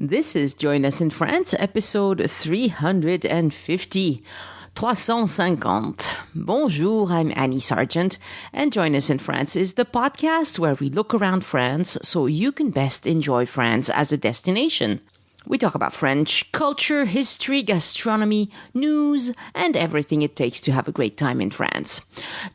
This is Join Us in France, episode 350. 350. Bonjour, I'm Annie Sargent, and Join Us in France is the podcast where we look around France so you can best enjoy France as a destination. We talk about French culture, history, gastronomy, news, and everything it takes to have a great time in France.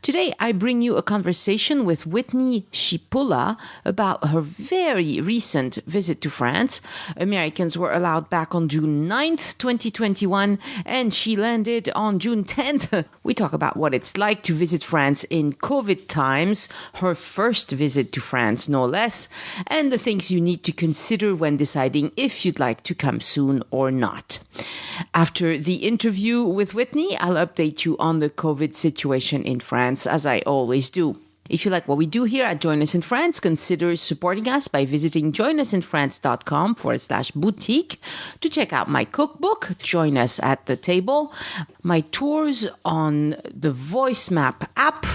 Today, I bring you a conversation with Whitney Szypula about her very recent visit to France. Americans were allowed back on June 9th, 2021, and she landed on June 10th. We talk about what it's like to visit France in COVID times, her first visit to France, no less, and the things you need to consider when deciding if you'd like to come soon or not. After the interview with Whitney, I'll update you on the COVID situation in France, as I always do. If you like what we do here at Join Us in France, consider supporting us by visiting joinusinfrance.com/boutique to check out my cookbook, Join Us at the Table, my tours on the Voice Map app,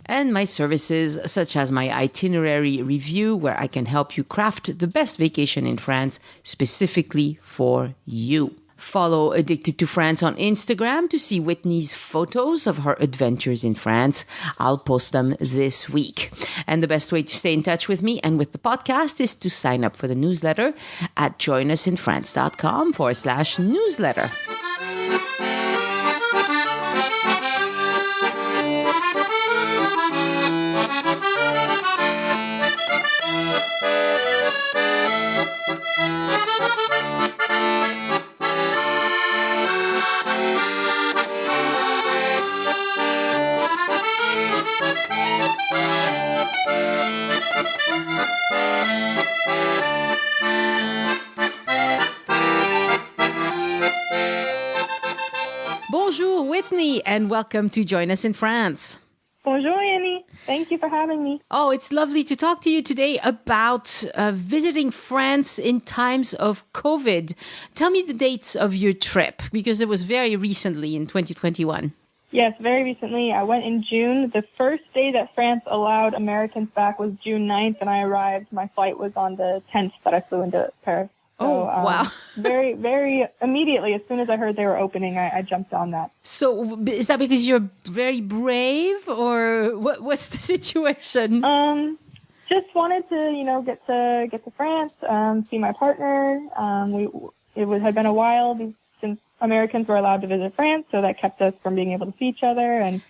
and my services such as my itinerary review, where I can help you craft the best vacation in France specifically for you. Follow Addicted to France on Instagram to see Whitney's photos of her adventures in France. I'll post them this week. And the best way to stay in touch with me and with the podcast is to sign up for the newsletter at joinusinfrance.com/newsletter. Bonjour, Whitney, and welcome to Join Us in France. Bonjour, Annie. Thank you for having me. Oh, it's lovely to talk to you today about visiting France in times of COVID. Tell me the dates of your trip, because it was very recently in 2021. Yes, very recently. I went in June. The first day that France allowed Americans back was June 9th, and I arrived. My flight was on the 10th that I flew into Paris. So, wow. very, very immediately, as soon as I heard they were opening, I jumped on that. So is that because you're very brave, or what's the situation? Just wanted to, get to France, see my partner. It had been a while since Americans were allowed to visit France, so that kept us from being able to see each other. And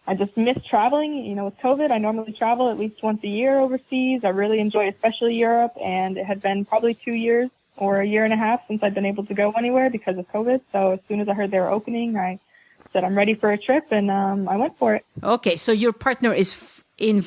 I just miss traveling. With COVID, I normally travel at least once a year overseas. I really enjoy especially Europe, and it had been probably 2 years or a year and a half since I'd been able to go anywhere because of COVID. So as soon as I heard they were opening, I said I'm ready for a trip, and I went for it. Okay, so your partner was in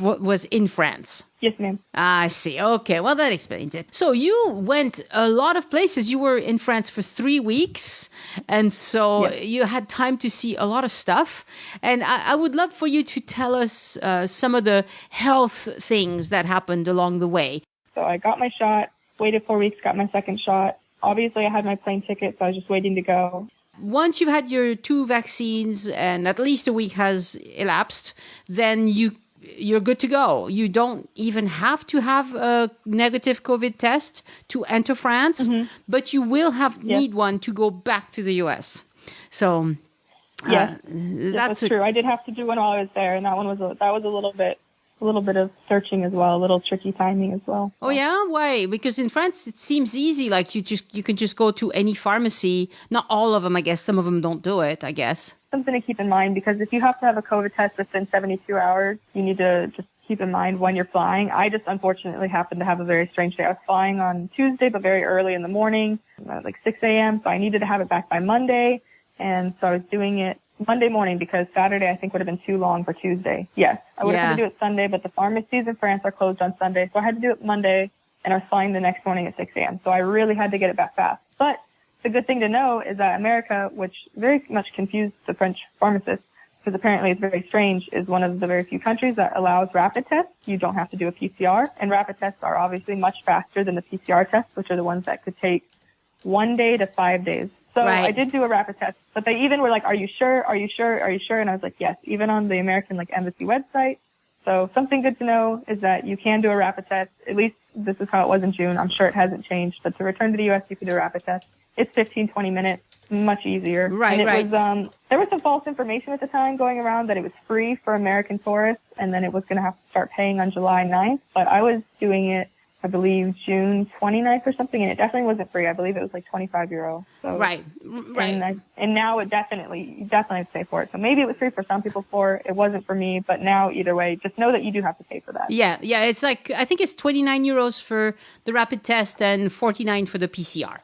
France. Yes, ma'am. I see. Okay, well, that explains it. So you went a lot of places. You were in France for 3 weeks, and so you had time to see a lot of stuff. And I would love for you to tell us some of the health things that happened along the way. So I got my shot, waited 4 weeks, got my second shot. Obviously, I had my plane ticket, so I was just waiting to go. Once you've had your 2 vaccines and at least a week has elapsed, then you're good to go. You don't even have to have a negative COVID test to enter France, but you will need one to go back to the US. So that's true. I did have to do one while I was there, and that was a little bit of searching as well, a little tricky timing as well. Oh yeah? Why? Because in France it seems easy, like you can just go to any pharmacy. Not all of them, I guess. Some of them don't do it, I guess. Something to keep in mind, because if you have to have a COVID test within 72 hours, you need to just keep in mind when you're flying. I just unfortunately happened to have a very strange day. I was flying on Tuesday, but very early in the morning, like 6 a.m., so I needed to have it back by Monday, and so I was doing it Monday morning because Saturday I think would have been too long for Tuesday. Yes, I would have had to do it Sunday, but the pharmacies in France are closed on Sunday, so I had to do it Monday, and I was flying the next morning at 6 a.m., so I really had to get it back fast. But the good thing to know is that America, which very much confused the French pharmacists, because apparently it's very strange, is one of the very few countries that allows rapid tests. You don't have to do a PCR, and rapid tests are obviously much faster than the PCR tests, which are the ones that could take 1 day to 5 days. So I did do a rapid test, but they even were like, "Are you sure? Are you sure? Are you sure?" And I was like, "Yes." Even on the American embassy website, So something good to know is that you can do a rapid test. At least this is how it was in June. I'm sure it hasn't changed. But to return to the U.S., you can do a rapid test. It's 15, 20 minutes, much easier. Right, and right. There was some false information at the time going around that it was free for American tourists, and then it was going to have to start paying on July 9th. But I was doing it, I believe, June 29th or something, and it definitely wasn't free. I believe it was like €25. So, right. And now you definitely have to pay for it. So maybe it was free for some people before. It wasn't for me, but now either way, just know that you do have to pay for that. Yeah. It's like, I think it's €29 for the rapid test and 49 for the PCR.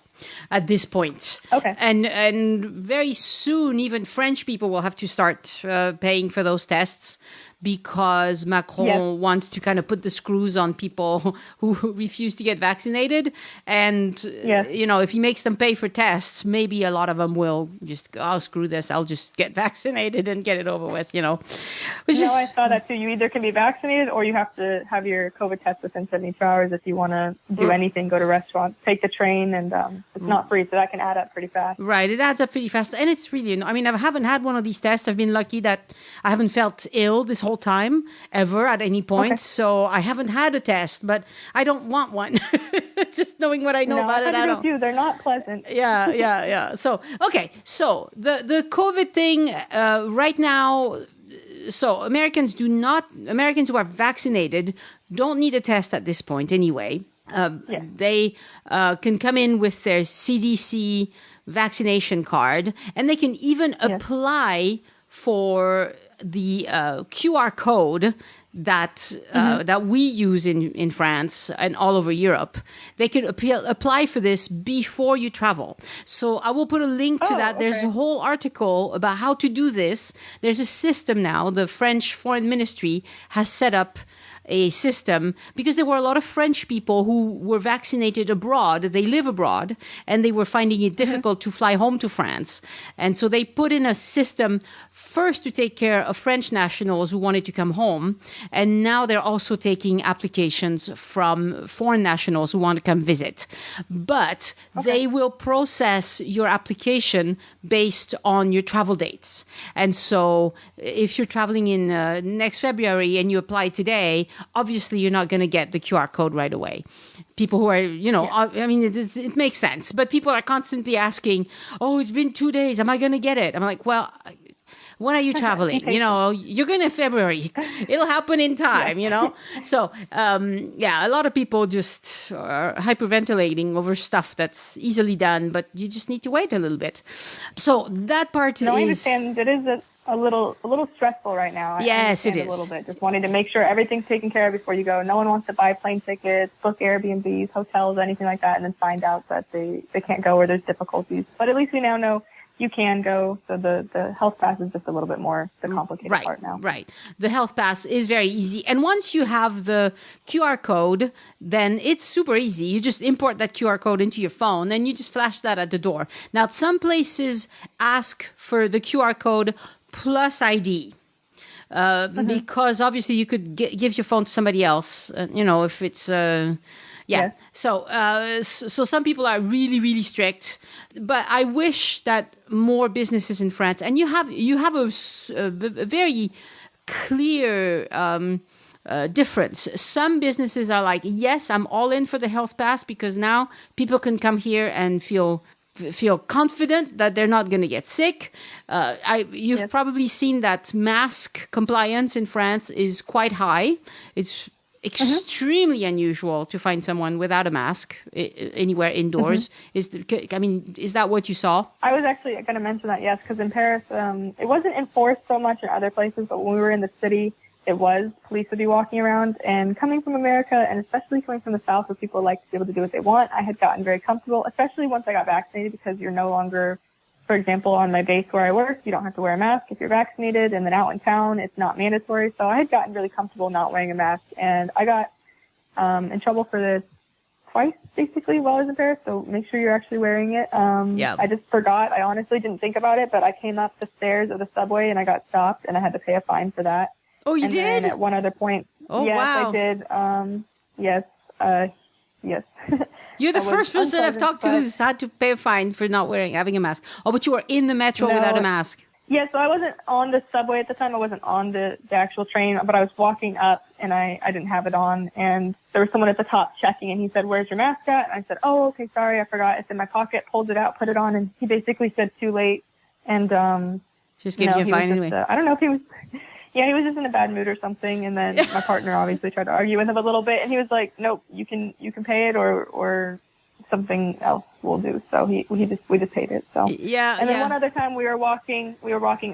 At this point. Okay. And very soon, even French people will have to start paying for those tests because Macron wants to kind of put the screws on people who refuse to get vaccinated. And, if he makes them pay for tests, maybe a lot of them will just go, oh, screw this, I'll just get vaccinated and get it over with, I saw that too. You either can be vaccinated or you have to have your COVID test within 72 hours if you want to do anything, go to restaurants, take the train, and it's not free, so that can add up pretty fast. Right, it adds up pretty fast. And it's really, I haven't had one of these tests. I've been lucky that I haven't felt ill this whole time ever at any point. Okay. So I haven't had a test, but I don't want one. Just knowing what I know about it, I don't. They're not pleasant. Yeah. So, okay. So the COVID thing right now. So Americans who are vaccinated don't need a test at this point anyway. They can come in with their CDC vaccination card, and they can even apply for the QR code that we use in France and all over Europe. They can apply for this before you travel. So I will put a link to that. There's a whole article about how to do this. There's a system now. The French Foreign Ministry has set up a system because there were a lot of French people who were vaccinated abroad. They live abroad and they were finding it difficult to fly home to France. And so they put in a system first to take care of French nationals who wanted to come home. And now they're also taking applications from foreign nationals who want to come visit. But they will process your application based on your travel dates. And so if you're traveling in next February and you apply today, obviously you're not going to get the QR code right away. People who are, it makes sense. But people are constantly asking, oh, it's been 2 days. Am I going to get it? I'm like, well, when are you traveling? You're going to February. It'll happen in time, So, a lot of people just are hyperventilating over stuff that's easily done, but you just need to wait a little bit. So that part is... I understand it is a little stressful right now. Yes, it is. A little bit. Just wanting to make sure everything's taken care of before you go. No one wants to buy plane tickets, book Airbnbs, hotels, anything like that, and then find out that they can't go or there's difficulties. But at least we now know you can go. So the health pass is just a little bit more the complicated part now. Right. The health pass is very easy. And once you have the QR code, then it's super easy. You just import that QR code into your phone and you just flash that at the door. Now, some places ask for the QR code plus ID. Because obviously you could give your phone to somebody else, if it's... Yes. So some people are really, really strict, but I wish that more businesses in France, and you have a very clear difference. Some businesses are like, yes, I'm all in for the health pass because now people can come here and feel confident that they're not going to get sick. You've probably seen that mask compliance in France is quite high. It's extremely unusual to find someone without a mask anywhere indoors. Is that what you saw? I was actually going to mention that, yes, because in Paris, it wasn't enforced so much in other places, but when we were in the city, it was. Police would be walking around, and coming from America, and especially coming from the South where people like to be able to do what they want, I had gotten very comfortable, especially once I got vaccinated, because you're no longer... For example, on my base where I work, you don't have to wear a mask if you're vaccinated, and then out in town, it's not mandatory. So I had gotten really comfortable not wearing a mask, and I got in trouble for this twice, basically, while I was in Paris. So make sure you're actually wearing it. I just forgot. I honestly didn't think about it, but I came up the stairs of the subway, and I got stopped, and I had to pay a fine for that. Oh, you did? And at one other point, yes, I did. Yes. You're the first person I've talked to who's had to pay a fine for not having a mask. Oh, but you were in the metro without a mask. Yeah, so I wasn't on the subway at the time. I wasn't on the actual train, but I was walking up and I didn't have it on. And there was someone at the top checking and he said, "Where's your mask at?" And I said, "Oh, okay, sorry, I forgot. It's in my pocket." Pulled it out, put it on, and he basically said, "Too late." And, just gave you a fine anyway. I don't know if he was, yeah, he was just in a bad mood or something. And then my partner obviously tried to argue with him a little bit. And he was like, "Nope, you can pay it or something else will do." So we just paid it. So yeah. And then one other time we were walking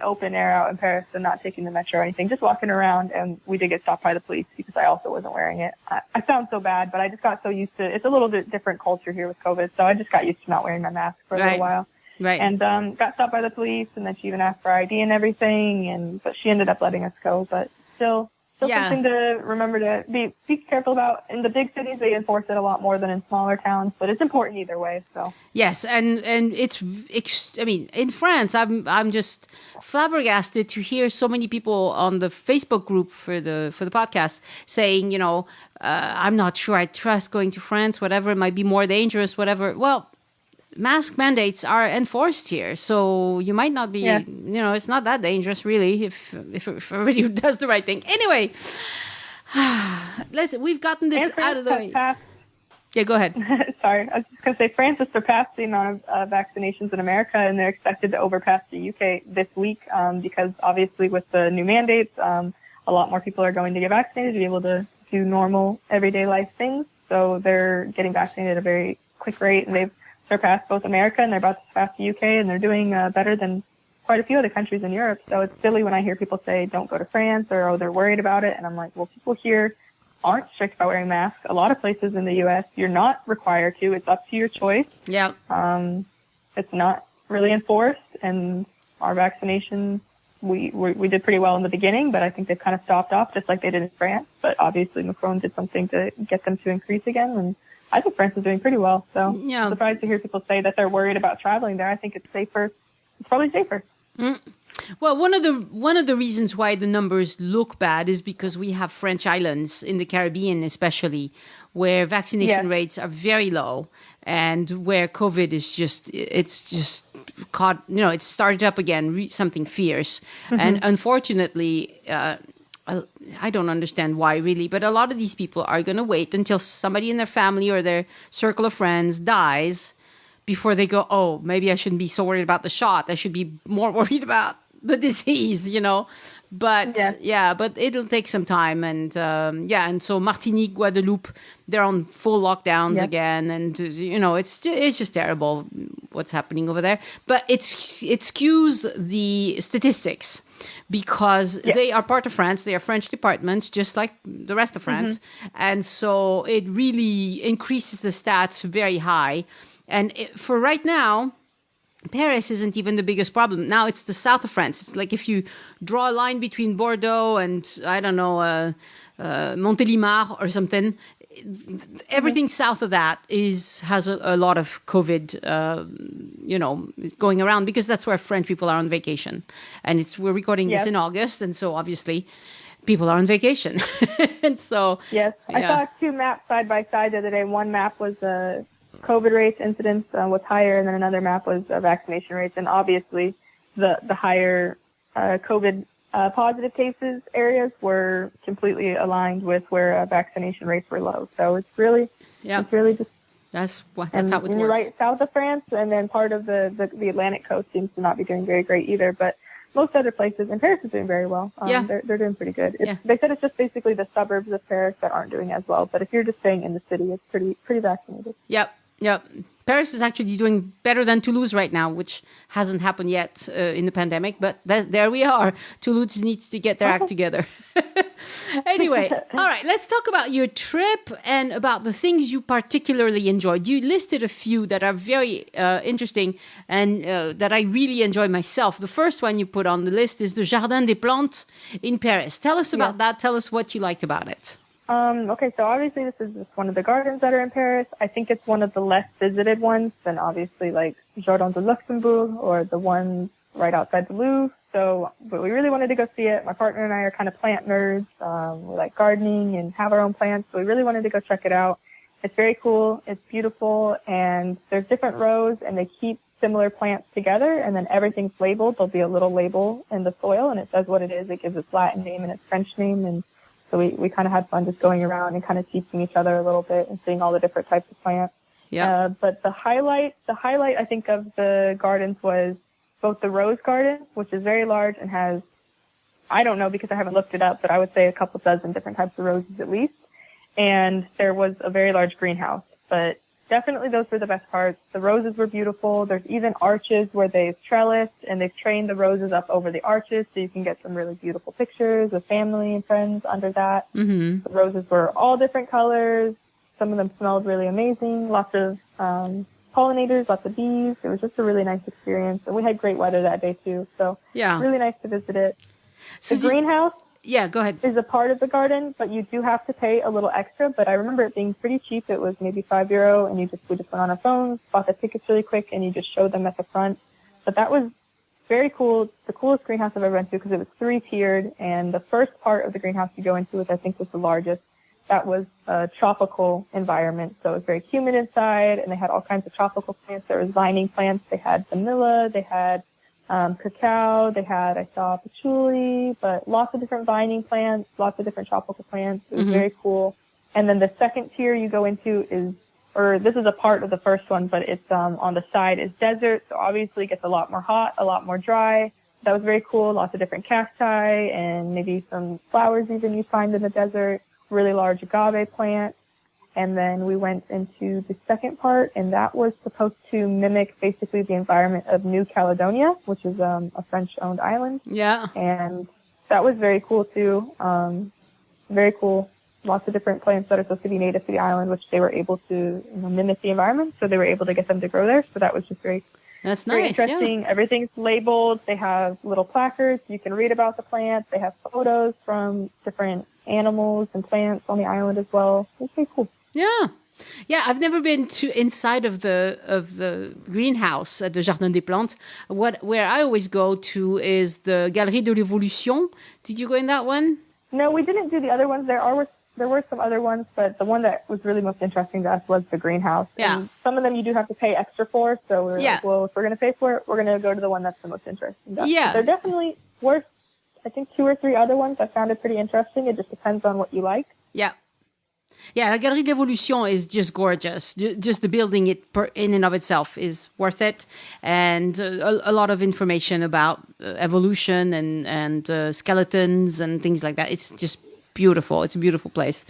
open air out in Paris and not taking the metro or anything, just walking around, and we did get stopped by the police because I also wasn't wearing it. I sound so bad, but I just got so used to it's a little bit different culture here with COVID, so I just got used to not wearing my mask for a little while. Right. And got stopped by the police, and then she even asked for ID and everything, but she ended up letting us go. But still something to remember to be careful about. In the big cities, they enforce it a lot more than in smaller towns, but it's important either way. So yes, and I mean, in France, I'm just flabbergasted to hear so many people on the Facebook group for the podcast saying, I'm not sure I trust going to France. Whatever, it might be more dangerous. Whatever. Well, mask mandates are enforced here, so you might not be, it's not that dangerous really if everybody does the right thing. Anyway, we've gotten this out of the way. Yeah, go ahead. Sorry, I was just going to say France has surpassed the amount of vaccinations in America, and they're expected to overpass the UK this week because obviously with the new mandates, a lot more people are going to get vaccinated to be able to do normal everyday life things. So they're getting vaccinated at a very quick rate, and they've surpassed both America and they're about to surpass the UK, and they're doing better than quite a few other countries in Europe. So it's silly when I hear people say don't go to France or, oh, they're worried about it. And I'm like, well, people here aren't strict about wearing masks. A lot of places in the U.S., you're not required to. It's up to your choice. Yeah. It's not really enforced. And our vaccination, we did pretty well in the beginning, but I think they've kind of stopped off just like they did in France. But obviously Macron did something to get them to increase again. And I think France is doing pretty well. So I'm surprised to hear people say that they're worried about traveling there. I think it's safer. It's probably safer. Mm. Well, one of the reasons why the numbers look bad is because we have French islands in the Caribbean, especially, where vaccination rates are very low, and where COVID is just caught. It's started up again, something fierce, and unfortunately. I don't understand why really, but a lot of these people are going to wait until somebody in their family or their circle of friends dies before they go, oh, maybe I shouldn't be so worried about the shot. I should be more worried about the disease, But but it'll take some time. And and so Martinique, Guadeloupe, they're on full lockdowns again. And, it's just terrible what's happening over there. But it skews the statistics. Because they are part of France, they are French departments, just like the rest of France. And so it really increases the stats very high. And for right now, Paris isn't even the biggest problem. Now it's the south of France. It's like if you draw a line between Bordeaux and, I don't know, Montélimar or something, everything south of that has a lot of COVID, going around because that's where French people are on vacation. And we're recording this in August, and so obviously people are on vacation. And so I saw two maps side by side the other day. One map was COVID rates, incidence was higher, and then another map was vaccination rates. And obviously the higher COVID positive cases areas were completely aligned with where vaccination rates were low. So it's really just that's how it works. You're right, south of France, and then part of the Atlantic coast seems to not be doing very great either. But most other places, and Paris is doing very well. They're doing pretty good. They said it's just basically the suburbs of Paris that aren't doing as well. But if you're just staying in the city, it's pretty vaccinated. Yep. Paris is actually doing better than Toulouse right now, which hasn't happened yet in the pandemic. But there we are. Toulouse needs to get their act together. Anyway, all right, let's talk about your trip and about the things you particularly enjoyed. You listed a few that are very interesting and that I really enjoy myself. The first one you put on the list is the Jardin des Plantes in Paris. Tell us about that. Tell us what you liked about it. Okay, so obviously this is just one of the gardens that are in Paris. I think it's one of the less visited ones than obviously like Jardin de Luxembourg or the ones right outside the Louvre. But we really wanted to go see it. My partner and I are kind of plant nerds. We like gardening and have our own plants. So we really wanted to go check it out. It's very cool. It's beautiful. And there's different rows, and they keep similar plants together, and then everything's labeled. There'll be a little label in the soil, and it says what it is. It gives its Latin name and its French name. And so we kind of had fun just going around and kind of teaching each other a little bit and seeing all the different types of plants. Yeah. But the highlight, I think, of the gardens was both the rose garden, which is very large and has, I don't know because I haven't looked it up, but I would say a couple dozen different types of roses at least. And there was a very large greenhouse. But definitely those were the best parts. The roses were beautiful. There's even arches where they've trellised and they've trained the roses up over the arches so you can get some really beautiful pictures with family and friends under that. Mm-hmm. The roses were all different colors. Some of them smelled really amazing. Lots of pollinators, lots of bees. It was just a really nice experience. And we had great weather that day too. So really nice to visit it. So the greenhouse go ahead. is a part of the garden, but you do have to pay a little extra. But I remember it being pretty cheap. It was maybe €5, and we just went on our phones, bought the tickets really quick, and you just showed them at the front. But that was very cool. The coolest greenhouse I've ever been to because it was 3-tiered, and the first part of the greenhouse you go into, which I think was the largest, that was a tropical environment. So it was very humid inside, and they had all kinds of tropical plants. There was vining plants. They had vanilla. They had cacao. They had, I saw patchouli, but lots of different vining plants, lots of different tropical plants. It was very cool. And then the second tier you go into is, or this is a part of the first one, but it's on the side is desert. So obviously it gets a lot more hot, a lot more dry. That was very cool. Lots of different cacti and maybe some flowers even you find in the desert. Really large agave plant. And then we went into the second part, and that was supposed to mimic basically the environment of New Caledonia, which is a French-owned island. Yeah. And that was very cool too. Very cool. Lots of different plants that are supposed to be native to the island, which they were able to mimic the environment, so they were able to get them to grow there. So that was just very interesting. Yeah. Everything's labeled. They have little placards. You can read about the plants. They have photos from different animals and plants on the island as well. It's pretty cool. Yeah, I've never been to inside of the greenhouse at the Jardin des Plantes. Where I always go to is the Galerie de l'Évolution. Did you go in that one? No, we didn't do the other ones. There were some other ones, but the one that was really most interesting to us was the greenhouse. Yeah. And some of them you do have to pay extra for, so we're like, well, if we're going to pay for it, we're going to go to the one that's the most interesting. Yeah. But there definitely were, I think, 2 or 3 other ones I found it pretty interesting. It just depends on what you like. Yeah. Yeah, La Galerie de l'Évolution is just gorgeous. Just the building in and of itself is worth it. And a lot of information about evolution and skeletons and things like that. It's just beautiful. It's a beautiful place.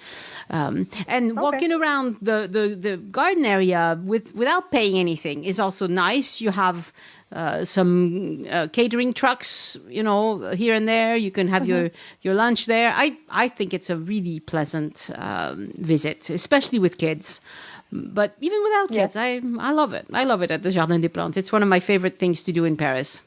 And walking around the garden area without paying anything is also nice. You have some catering trucks, here and there. You can have your lunch there. I think it's a really pleasant visit, especially with kids. But even without kids, I love it. I love it at the Jardin des Plantes. It's one of my favorite things to do in Paris.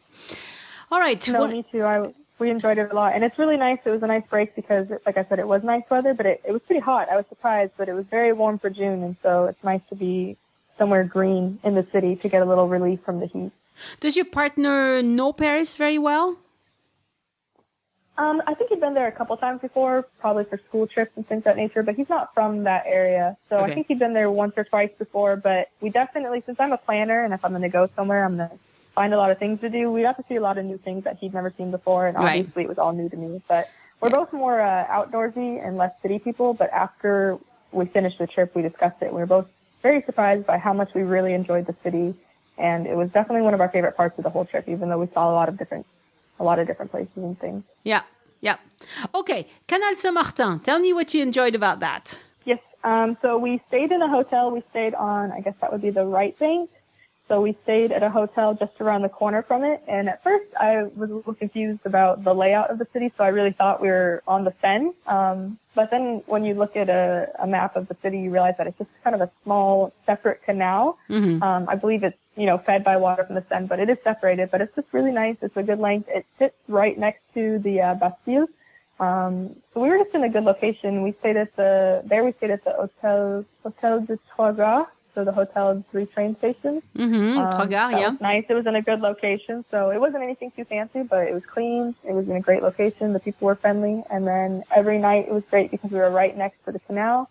All right. No, me too. We enjoyed it a lot. And it's really nice. It was a nice break because, like I said, it was nice weather, but it was pretty hot. I was surprised, but it was very warm for June. And so it's nice to be somewhere green in the city to get a little relief from the heat. Does your partner know Paris very well? I think he'd been there a couple times before, probably for school trips and things of that nature, but he's not from that area. So I think he'd been there once or twice before, but we definitely, since I'm a planner and if I'm going to go somewhere, I'm going to find a lot of things to do. We got to see a lot of new things that he'd never seen before, and obviously it was all new to me. But we're both more outdoorsy and less city people, but after we finished the trip, we discussed it. We were both very surprised by how much we really enjoyed the city. And it was definitely one of our favorite parts of the whole trip, even though we saw a lot of different places and things. Yeah. Okay, Canal Saint-Martin. Tell me what you enjoyed about that. Yes. So we stayed in a hotel. We stayed on, I guess that would be the right bank. So we stayed at a hotel just around the corner from it. And at first I was a little confused about the layout of the city. So I really thought we were on the Seine. But then when you look at a map of the city, you realize that it's just kind of a small separate canal. I believe it's, fed by water from the Seine, but it is separated, but it's just really nice. It's a good length. It sits right next to the Bastille. So we were just in a good location. We stayed at the Hotel de Trois Gares. So the hotel had 3 train stations. Trois Gares, that was nice. It was in a good location. So it wasn't anything too fancy, but it was clean. It was in a great location. The people were friendly. And then every night it was great because we were right next to the canal.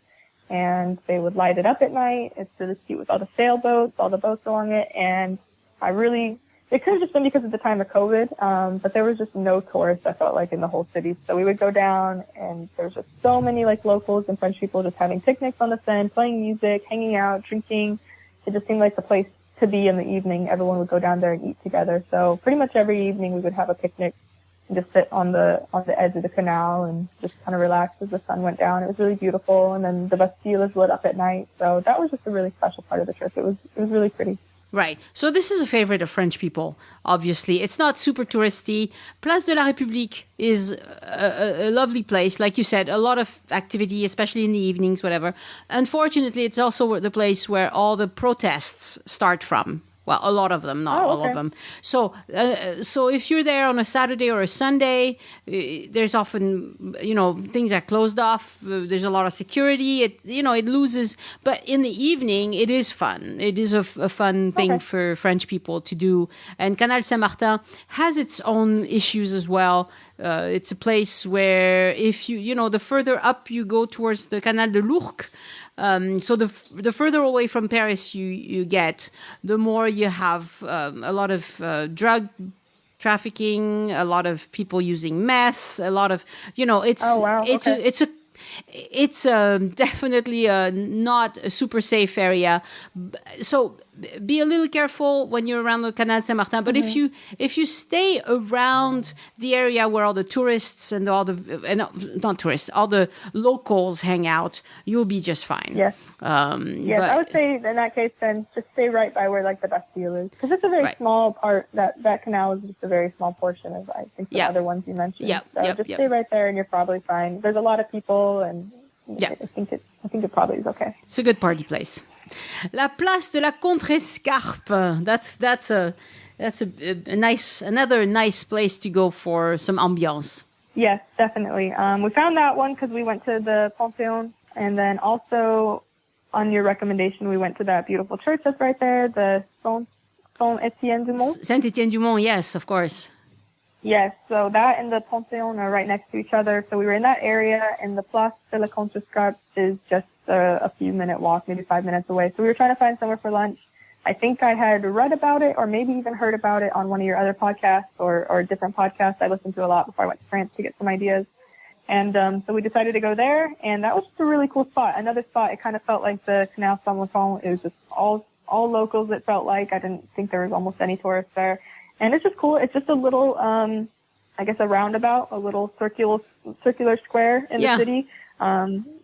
and they would light it up at night. It's really cute with all the sailboats, all the boats along it. And it could have just been because of the time of COVID, but there was just no tourists, I felt like, in the whole city. So we would go down, and there was just so many like locals and French people just having picnics on the Seine, playing music, hanging out, drinking. It just seemed like the place to be in the evening. Everyone would go down there and eat together. So pretty much every evening we would have a picnic and just sit on the edge of the canal and just kind of relax as the sun went down. It was really beautiful. And then the Bastille is lit up at night. So that was just a really special part of the trip. It was really pretty. Right. So this is a favorite of French people, obviously. It's not super touristy. Place de la République is a lovely place. Like you said, a lot of activity, especially in the evenings, whatever. Unfortunately, it's also the place where all the protests start from. Well, a lot of them, not all of them. So if you're there on a Saturday or a Sunday, there's often, things are closed off. There's a lot of security. It loses. But in the evening, it is fun. It is a fun thing for French people to do. And Canal Saint-Martin has its own issues as well. It's a place where if the further up you go towards the Canal de l'Ourcq, so the further away from Paris you get, the more you have a lot of drug trafficking, a lot of people using meth, a lot of it's definitely not a super safe area. So be a little careful when you're around the Canal Saint-Martin. But if you stay around the area where all the tourists and all the locals hang out, you'll be just fine. Yes. I would say in that case, then just stay right by where like the Bastille is, because it's a very small part. That canal is just a very small portion of, I think, the other ones you mentioned. Stay right there, and you're probably fine. There's a lot of people, and I think it probably is okay. It's a good party place. La Place de la Contrescarpe. That's another nice place to go for some ambiance. Yes, definitely. We found that one because we went to the Panthéon, and then also on your recommendation, we went to that beautiful church that's right there, the Saint-Étienne-du-Mont. Saint-Étienne-du-Mont, yes, of course. Yes, so that and the Panthéon are right next to each other. So we were in that area, and the Place de la Contrescarpe is just a few minute walk, maybe 5 minutes away. So we were trying to find somewhere for lunch. I think I had read about it or maybe even heard about it on one of your other podcasts or a different podcast I listened to a lot before I went to France to get some ideas. And so we decided to go there, and that was just a really cool spot. Another spot, it kind of felt like the Canal Saint-Martin. It was just all locals, it felt like. I didn't think there was almost any tourists there. And it's just cool. It's just a little, I guess, a roundabout, a little circular square in the city.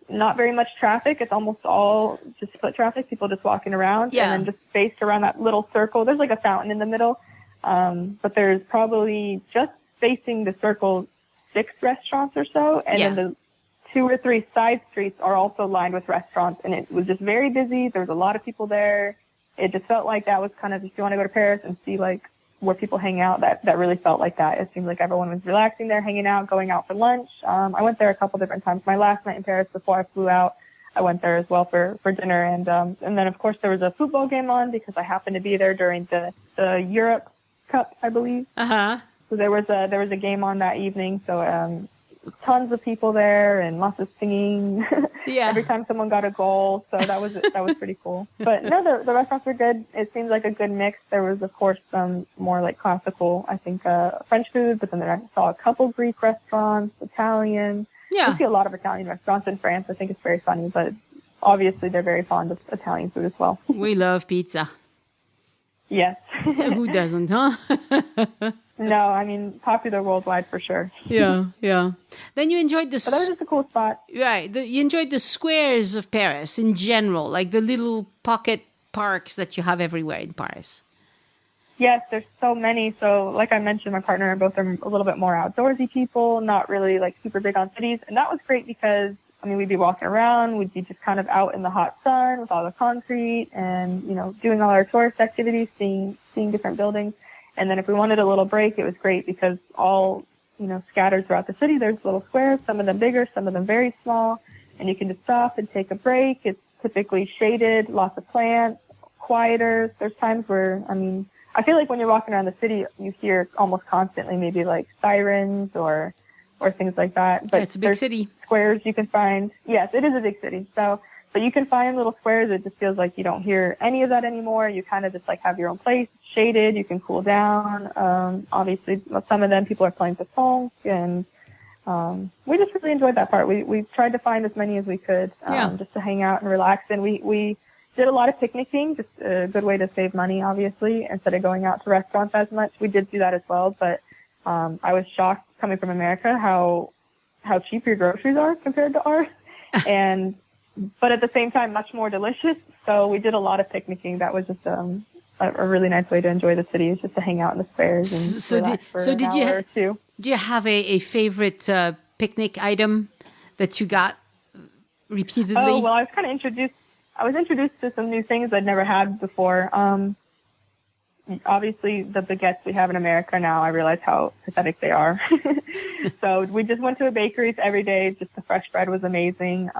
Not very much traffic. It's almost all just foot traffic, people just walking around. And then just spaced around that little circle. There's like a fountain in the middle. But there's probably just facing the circle 6 restaurants or so. And then the 2 or 3 side streets are also lined with restaurants. And it was just very busy. There was a lot of people there. It just felt like that was kind of, if you want to go to Paris and see like where people hang out, that really felt like that. It seemed like everyone was relaxing there, hanging out, going out for lunch. I went there a couple different times. My last night in Paris before I flew out, I went there as well for dinner. And then, of course, there was a football game on because I happened to be there during the Europe Cup, I believe. Uh-huh. So there was a game on that evening. So tons of people there and lots of singing. Every time someone got a goal. So that was pretty cool. But no, the restaurants were good. It seemed like a good mix. There was, of course, some more like classical, I think, French food, but then I saw a couple Greek restaurants, Italian. You see a lot of Italian restaurants in France. I think it's very funny, but obviously they're very fond of Italian food as well. We love pizza. Yes. Who doesn't, huh? No, I mean, popular worldwide for sure. Yeah. Then you enjoyed But that was just a cool spot. Right. You enjoyed the squares of Paris in general, like the little pocket parks that you have everywhere in Paris. Yes, there's so many. So like I mentioned, my partner and both are a little bit more outdoorsy people, not really like super big on cities. And that was great because, I mean, we'd be walking around, we'd be just kind of out in the hot sun with all the concrete and, doing all our tourist activities, seeing different buildings. And then if we wanted a little break, it was great because all, scattered throughout the city, there's little squares, some of them bigger, some of them very small, and you can just stop and take a break. It's typically shaded, lots of plants, quieter. There's times where, I feel like when you're walking around the city, you hear almost constantly maybe like sirens or things like that. But it's a big city. Squares you can find. Yes, it is a big city. So But you can find little squares. It just feels like you don't hear any of that anymore. You kind of just like have your own place, shaded. You can cool down. Obviously, some of them people are playing pétanque, and we just really enjoyed that part. We tried to find as many as we could, just to hang out and relax. And we did a lot of picnicking, just a good way to save money, obviously, instead of going out to restaurants as much. We did do that as well, but I was shocked coming from America how cheap your groceries are compared to ours, but at the same time, much more delicious. So we did a lot of picnicking. That was just a really nice way to enjoy the city, is just to hang out in the squares and relax for an hour or two. Do you have a favorite picnic item that you got repeatedly? Oh, well, I was introduced to some new things I'd never had before. Obviously, the baguettes we have in America now, I realize how pathetic they are. So we just went to a bakery every day. Just the fresh bread was amazing.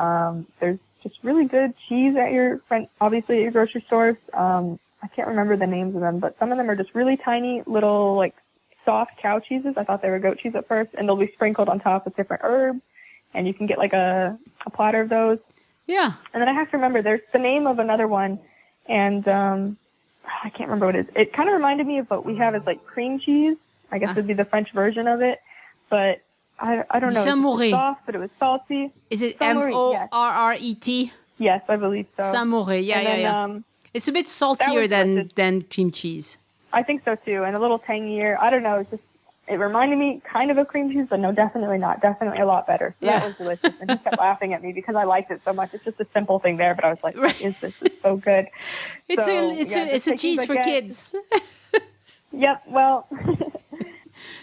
There's just really good cheese at your grocery stores. I can't remember the names of them, but some of them are just really tiny little, like, soft cow cheeses. I thought they were goat cheese at first, and they'll be sprinkled on top with different herbs, and you can get like a platter of those. Yeah. And then I have to remember, there's the name of another one, and I can't remember what it is. It kind of reminded me of what we have as like cream cheese. I guess would be the French version of it, but I don't know. It was soft, but it was salty. Is it Morret? Yes, I believe so. Saint-Morret, yeah. It's a bit saltier than cream cheese. I think so too, and a little tangier. I don't know. It reminded me kind of cream cheese, but no, definitely not. Definitely a lot better. So that was delicious, and he kept laughing at me because I liked it so much. It's just a simple thing there, but I was like, "What is this? It's so good." It's a cheese for kids. Yep. Well,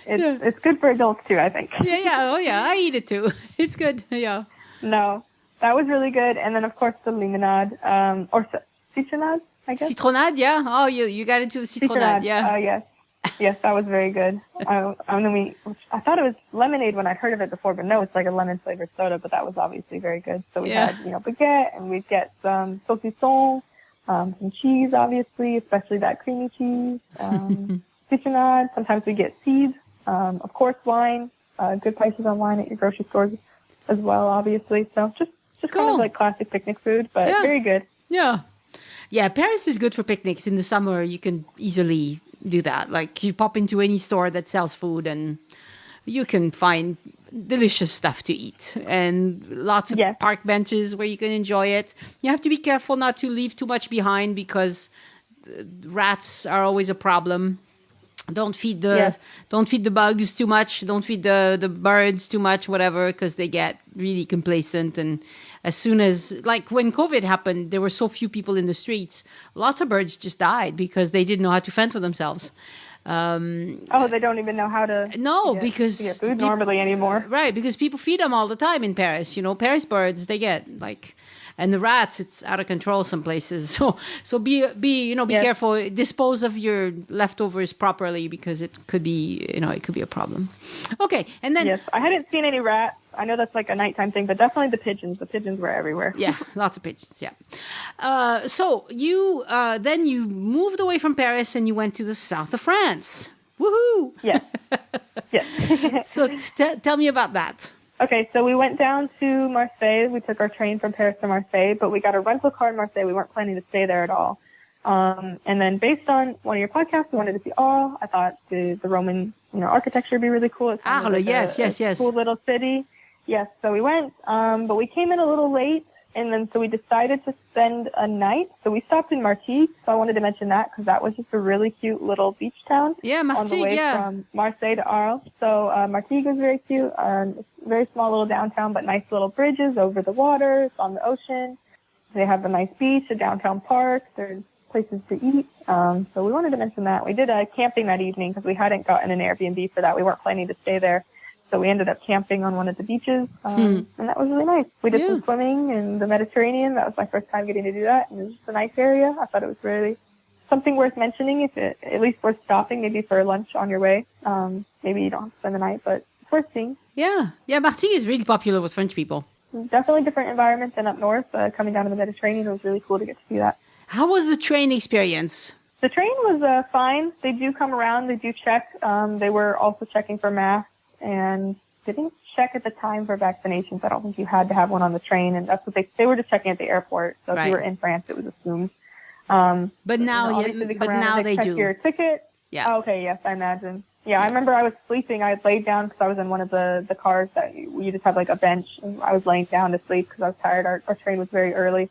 it's good for adults too, I think. Yeah. Oh yeah, I eat it too. It's good. Yeah. No, that was really good, and then of course the limonade, or citronade, I guess. Citronade, yeah. Oh, you got into the citronade, yeah. Oh, yes. Yes, that was very good. I thought it was lemonade when I'd heard of it before, but no, it's like a lemon-flavored soda, but that was obviously very good. So we had, baguette, and we'd get some saucisson, some cheese, obviously, especially that creamy cheese, citronade. Sometimes we get seeds. Of course, wine, good prices on wine at your grocery stores as well, obviously. So just cool. Kind of like classic picnic food, but very good. Yeah. Yeah, Paris is good for picnics. In the summer, you can easily do that. Like, you pop into any store that sells food and you can find delicious stuff to eat. And lots of park benches where you can enjoy it. You have to be careful not to leave too much behind because rats are always a problem. Don't feed the bugs too much. Don't feed the birds too much, whatever, because they get really complacent. And as soon as, like when COVID happened, there were so few people in the streets. Lots of birds just died because they didn't know how to fend for themselves. They don't even know how to because get food normally anymore. Right, because people feed them all the time in Paris. Paris birds, they get and the rats, it's out of control some places. So be careful. Dispose of your leftovers properly because it could be a problem. Okay, and then I hadn't seen any rats. I know that's like a nighttime thing, but definitely the pigeons. The pigeons were everywhere. Yeah, lots of pigeons. Yeah. So you then you moved away from Paris and you went to the south of France. Woohoo! Yes. Yes. So tell me about that. Okay, so we went down to Marseille. We took our train from Paris to Marseille, but we got a rental car in Marseille. We weren't planning to stay there at all. And then based on one of your podcasts, we wanted to see Arles. I thought the Roman architecture would be really cool. It's kind of yes. Cool little city. Yes, so we went, but we came in a little late, and then so we decided to spend a night. So we stopped in Martigues, so I wanted to mention that because that was just a really cute little beach town. Yeah, Martigues, on the way from Marseille to Arles. So Martigues was very cute. It's a very small little downtown, but nice little bridges over the water. It's on the ocean. They have a nice beach, a downtown park. There's places to eat. So we wanted to mention that. We did camping that evening because we hadn't gotten an Airbnb for that. We weren't planning to stay there. So we ended up camping on one of the beaches, and that was really nice. We did some swimming in the Mediterranean. That was my first time getting to do that, and it was just a nice area. I thought it was really something worth mentioning, at least worth stopping, maybe for lunch on your way. Maybe you don't have to spend the night, but it's worth seeing. Yeah, Martigues is really popular with French people. Definitely different environment than up north. Coming down to the Mediterranean, it was really cool to get to see that. How was the train experience? The train was fine. They do come around. They do check. They were also checking for masks. And they didn't check at the time for vaccinations. I don't think you had to have one on the train, and that's what they were just checking at the airport. So if you were in France, it was assumed. But now, they check do. Your ticket. Yeah. Oh, okay. Yes, I imagine. Yeah, I remember I was sleeping. I had laid down because I was in one of the cars that you just have like a bench, and I was laying down to sleep because I was tired. Our train was very early.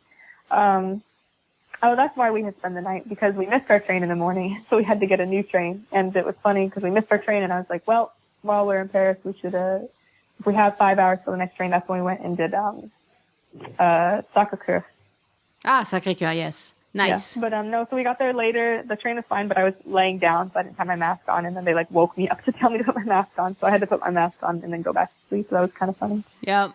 That's why we had spent the night, because we missed our train in the morning, so we had to get a new train. And it was funny because we missed our train, and I was like, well, while we're in Paris, we should, if we have 5 hours till the next train, that's when we went and did Sacré-Cœur. Ah, Sacré-Cœur, yes. Nice. Yeah. But no, so we got there later. The train was fine, but I was laying down, so I didn't have my mask on. And then they like woke me up to tell me to put my mask on, so I had to put my mask on and then go back to sleep. So that was kind of funny. Yeah.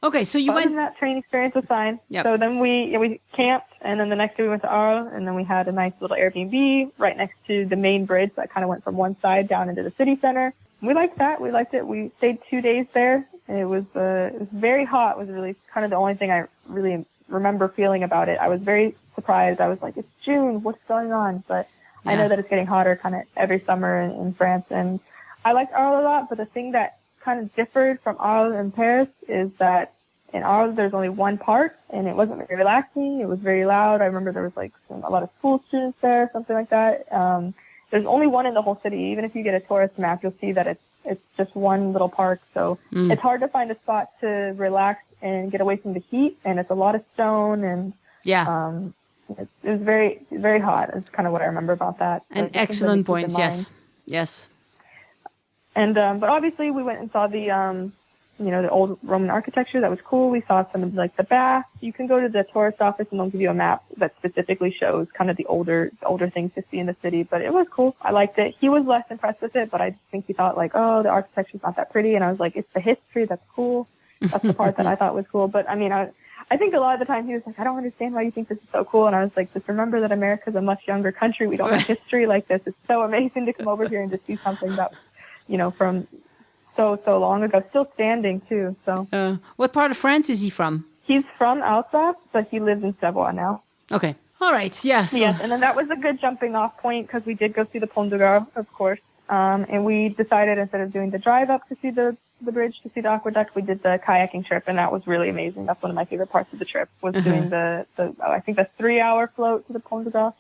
Okay, so you went. That train experience was fine. Yep. So then we camped, and then the next day we went to Arles, and then we had a nice little Airbnb right next to the main bridge that kind of went from one side down into the city center. We liked that. We liked it. We stayed 2 days there. It was very hot. It was really kind of the only thing I really remember feeling about it. I was very surprised. I was like, it's June. What's going on? But I know that it's getting hotter kind of every summer in France. And I liked Arles a lot. But the thing that kind of differed from Arles and Paris is that in Arles there's only one park, and it wasn't very relaxing. It was very loud. I remember there was like a lot of school students there, something like that. There's only one in the whole city. Even if you get a tourist map, you'll see that it's just one little park. So it's hard to find a spot to relax and get away from the heat. And it's a lot of stone, and it was very, very hot. It's kind of what I remember about that. An excellent point. Yes. And but obviously we went and saw the the old Roman architecture. That was cool. We saw some of like the baths. You can go to the tourist office and they'll give you a map that specifically shows kind of the older things to see in the city. But it was cool. I liked it. He was less impressed with it, but I just think he thought like, oh, the architecture's not that pretty. And I was like, it's the history that's cool. That's the part that I thought was cool. But I mean, I think a lot of the time he was like, I don't understand why you think this is so cool. And I was like, just remember that America's a much younger country. We don't have history like this. It's so amazing to come over here and just see something that, from so long ago, still standing too. So, what part of France is he from? He's from Alsace, but he lives in Savoie now. Okay. All right. Yes. Yes. And then that was a good jumping off point because we did go see the Pont du Gard, of course. And we decided instead of doing the drive up to see the bridge, to see the aqueduct, we did the kayaking trip, and that was really amazing. That's one of my favorite parts of the trip, was doing the 3-hour float to the Pont du Gard,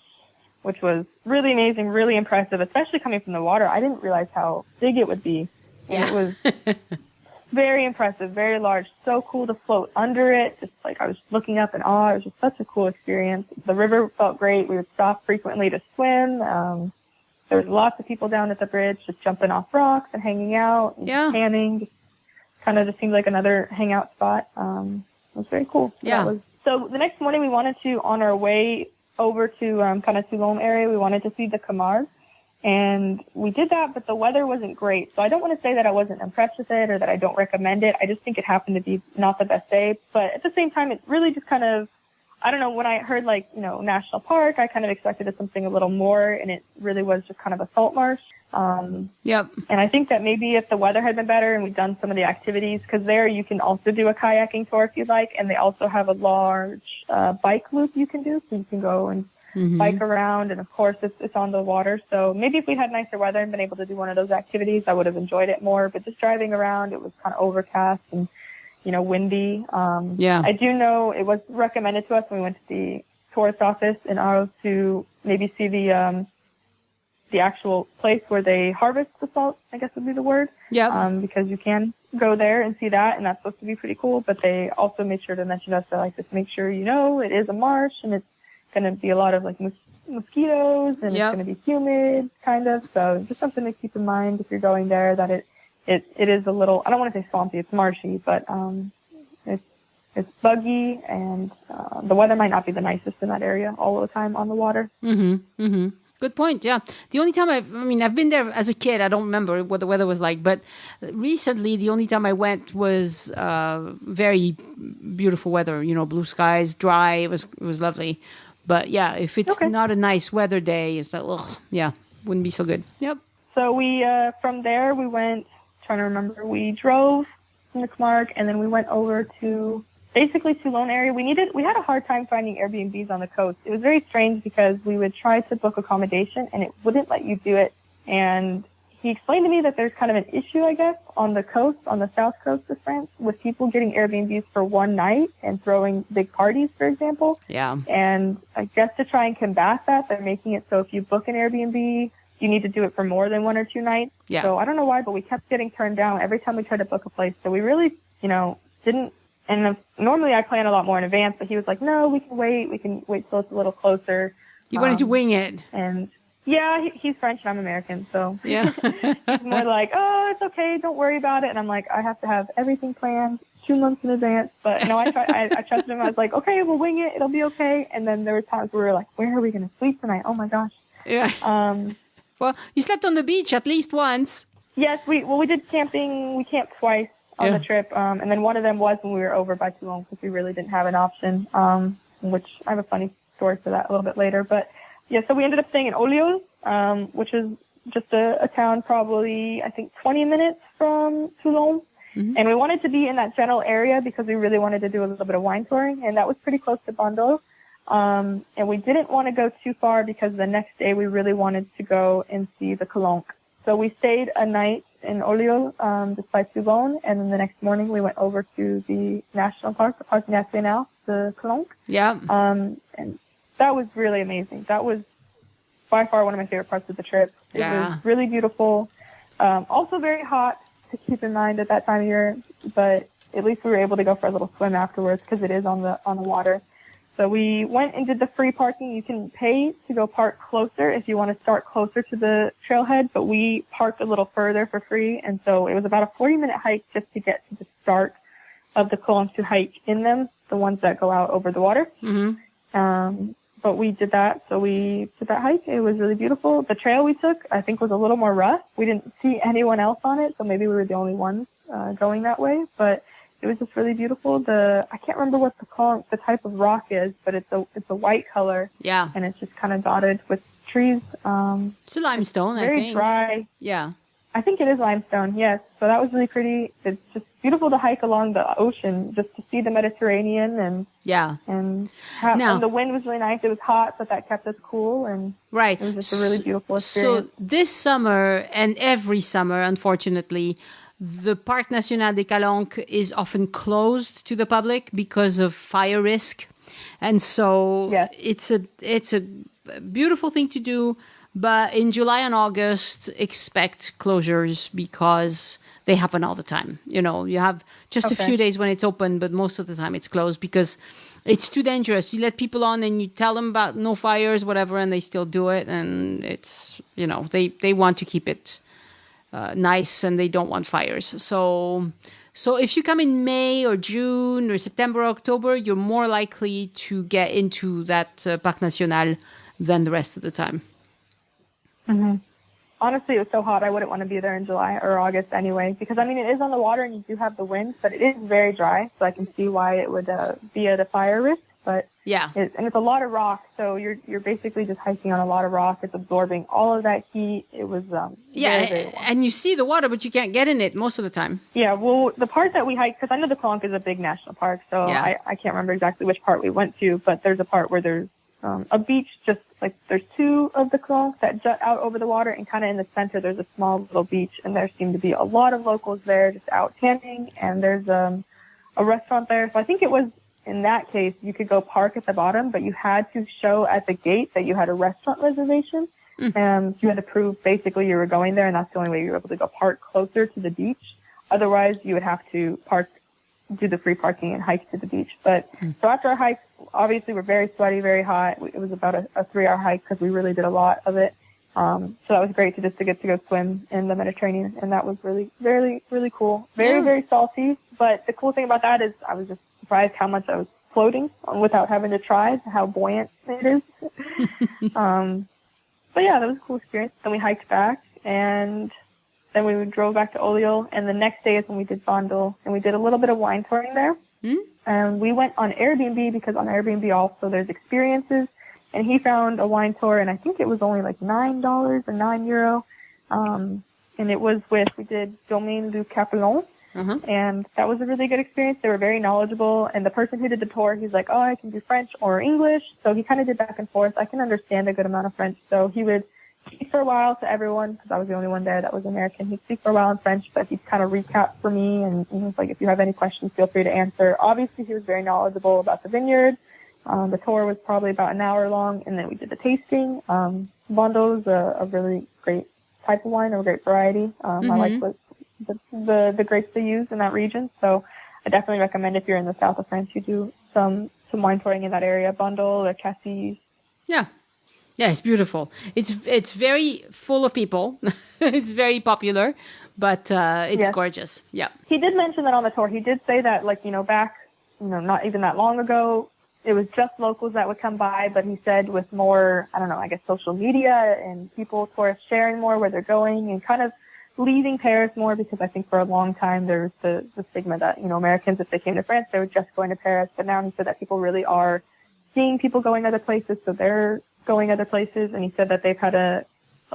which was really amazing, really impressive, especially coming from the water. I didn't realize how big it would be. And it was very impressive, very large, so cool to float under it. Just like I was looking up in awe. It was just such a cool experience. The river felt great. We would stop frequently to swim. There was lots of people down at the bridge just jumping off rocks and hanging out and tanning. Just kind of just seemed like another hangout spot. It was very cool. So the next morning we wanted to, on our way over to kind of Tulon area, we wanted to see the Camargue. And we did that, but the weather wasn't great. So I don't want to say that I wasn't impressed with it or that I don't recommend it. I just think it happened to be not the best day. But at the same time, it really just kind of, I don't know, when I heard national park, I kind of expected something a little more, and it really was just kind of a salt marsh. Yep. And I think that maybe if the weather had been better and we'd done some of the activities, because there you can also do a kayaking tour if you'd like, and they also have a large bike loop you can do, so you can go and bike around, and of course it's on the water. So maybe if we had nicer weather and been able to do one of those activities, I would have enjoyed it more. But just driving around, it was kind of overcast and windy. I do know it was recommended to us when we went to the tourist office in Arles to maybe see the actual place where they harvest the salt, I guess would be the word. Yeah. Because you can go there and see that, and that's supposed to be pretty cool. But they also made sure to mention us that just make sure it is a marsh, and it's going to be a lot of mosquitoes, and it's going to be humid, kind of. So just something to keep in mind if you're going there, that it is a little, I don't want to say swampy, it's marshy, but it's buggy, and the weather might not be the nicest in that area all the time on the water. Good point. Yeah. The only time I've been there as a kid. I don't remember what the weather was like, but recently the only time I went was very beautiful weather. Blue skies, dry. It was lovely. But yeah, if it's not a nice weather day, it's like, wouldn't be so good. Yep. So we from there we went. Trying to remember, we drove from the Camargue, and then we went over to basically Tulon area. We had a hard time finding Airbnbs on the coast. It was very strange because we would try to book accommodation and it wouldn't let you do it. And he explained to me that there's kind of an issue, I guess, on the coast, on the south coast of France, with people getting Airbnbs for one night and throwing big parties, for example. Yeah. And I guess to try and combat that, they're making it so if you book an Airbnb, you need to do it for more than 1 or 2 nights. Yeah. So I don't know why, but we kept getting turned down every time we tried to book a place. So we really, didn't. And normally I plan a lot more in advance, but he was like, no, we can wait. We can wait till it's a little closer. You wanted to wing it. And yeah, he's French and I'm American. So yeah. he's more like, oh, it's okay. Don't worry about it. And I'm like, I have to have everything planned 2 months in advance. But no, I trusted him. I was like, okay, we'll wing it. It'll be okay. And then there were times where we were like, where are we going to sleep tonight? Oh my gosh. Yeah. Well, you slept on the beach at least once. Yes, we did camping. We camped twice on the trip, and then one of them was when we were over by Tulon because we really didn't have an option, which I have a funny story for that a little bit later. But yeah, so we ended up staying in Olioz, which is just a town probably, I think, 20 minutes from Tulon. Mm-hmm. And we wanted to be in that general area because we really wanted to do a little bit of wine touring, and that was pretty close to Bordeaux. And we didn't want to go too far because the next day we really wanted to go and see the Calanque. So we stayed a night in Olioz, just by Tulon, and then the next morning we went over to the national park, the Parc National, the Calanque. Yeah. And that was really amazing. That was by far one of my favorite parts of the trip. It was really beautiful. Also very hot to keep in mind at that time of year, but at least we were able to go for a little swim afterwards because it is on the water. So we went and did the free parking. You can pay to go park closer if you want to start closer to the trailhead, but we parked a little further for free. And so it was about a 40-minute hike just to get to the start of the Calanque to hike in them, the ones that go out over the water. Mm-hmm. But we did that. So we did that hike. It was really beautiful. The trail we took, I think, was a little more rough. We didn't see anyone else on it, so maybe we were the only ones going that way. But it was just really beautiful. I can't remember what the type of rock is, but it's a white color. Yeah. And it's just kind of dotted with trees. It's a limestone, I think. Very dry. Yeah. I think it is limestone, yes. So that was really pretty. It's just beautiful to hike along the ocean, just to see the Mediterranean and and the wind was really nice. It was hot, but that kept us cool, and it was just a really beautiful experience. So this summer and every summer, unfortunately, the Parc National des Calanques is often closed to the public because of fire risk, and so it's a beautiful thing to do. But in July and August, expect closures because they happen all the time. You have just a few days when it's open, but most of the time it's closed because it's too dangerous. You let people on and you tell them about no fires, whatever, and they still do it. And it's, they want to keep it nice and they don't want fires. So if you come in May or June or September or October, you're more likely to get into that Parc National than the rest of the time. Mm-hmm. Honestly, it was so hot I wouldn't want to be there in July or August anyway, because it is on the water and you do have the wind, but it is very dry, so I can see why it would be at a fire risk. But it's a lot of rock, so you're basically just hiking on a lot of rock. It's absorbing all of that heat. It was very, very warm. And you see the water, but you can't get in it most of the time. Yeah, well, the part that we hiked, because I know the Calanque is a big national park, so I can't remember exactly which part we went to, but there's a part where there's a beach, just like there's 2 of the Calanques that jut out over the water, and kind of in the center there's a small little beach, and there seem to be a lot of locals there just out tanning, and there's a restaurant there. So I think it was, in that case, you could go park at the bottom, but you had to show at the gate that you had a restaurant reservation. You had to prove basically you were going there, and that's the only way you were able to go park closer to the beach. Otherwise, you would have to do the free parking and hike to the beach. But so after our hike, obviously we're very sweaty, very hot. It was about a 3-hour hike because we really did a lot of it. So that was great to get to go swim in the Mediterranean, and that was really, really, really cool. Very, very salty. But the cool thing about that is I was just surprised how much I was floating without having to try, how buoyant it is. But yeah, that was a cool experience. Then we hiked back, and then we drove back to Olioz, and the next day is when we did Vondel, and we did a little bit of wine touring there. And we went on Airbnb because on Airbnb also there's experiences, and he found a wine tour, and I think it was only like $9 or €9. And it was we did Domaine du Capelon, and that was a really good experience. They were very knowledgeable, and the person who did the tour, he's like, oh, I can do French or English, so he kind of did back and forth. I can understand a good amount of French, so he would speak for a while to everyone because I was the only one there that was American. He'd speak for a while in French, but he'd kind of recap for me. And he was like, if you have any questions, feel free to answer. Obviously, he was very knowledgeable about the vineyard. The tour was probably about an hour long, and then we did the tasting. Bondo is a really great type of wine, a great variety. I like what the grapes they use in that region. So I definitely recommend if you're in the south of France, you do some wine touring in that area. Bondo, the Cassis. Yeah. Yeah, it's beautiful. It's very full of people. It's very popular, but it's gorgeous. Yeah. He did mention that on the tour. He did say that, like, back, not even that long ago, it was just locals that would come by, but he said with more, I don't know, I guess social media and people, tourists sharing more where they're going and kind of leaving Paris more, because I think for a long time there was the stigma that, Americans, if they came to France, they were just going to Paris. But now he said that people really are seeing people going other places, so they're going other places. And he said that they've had a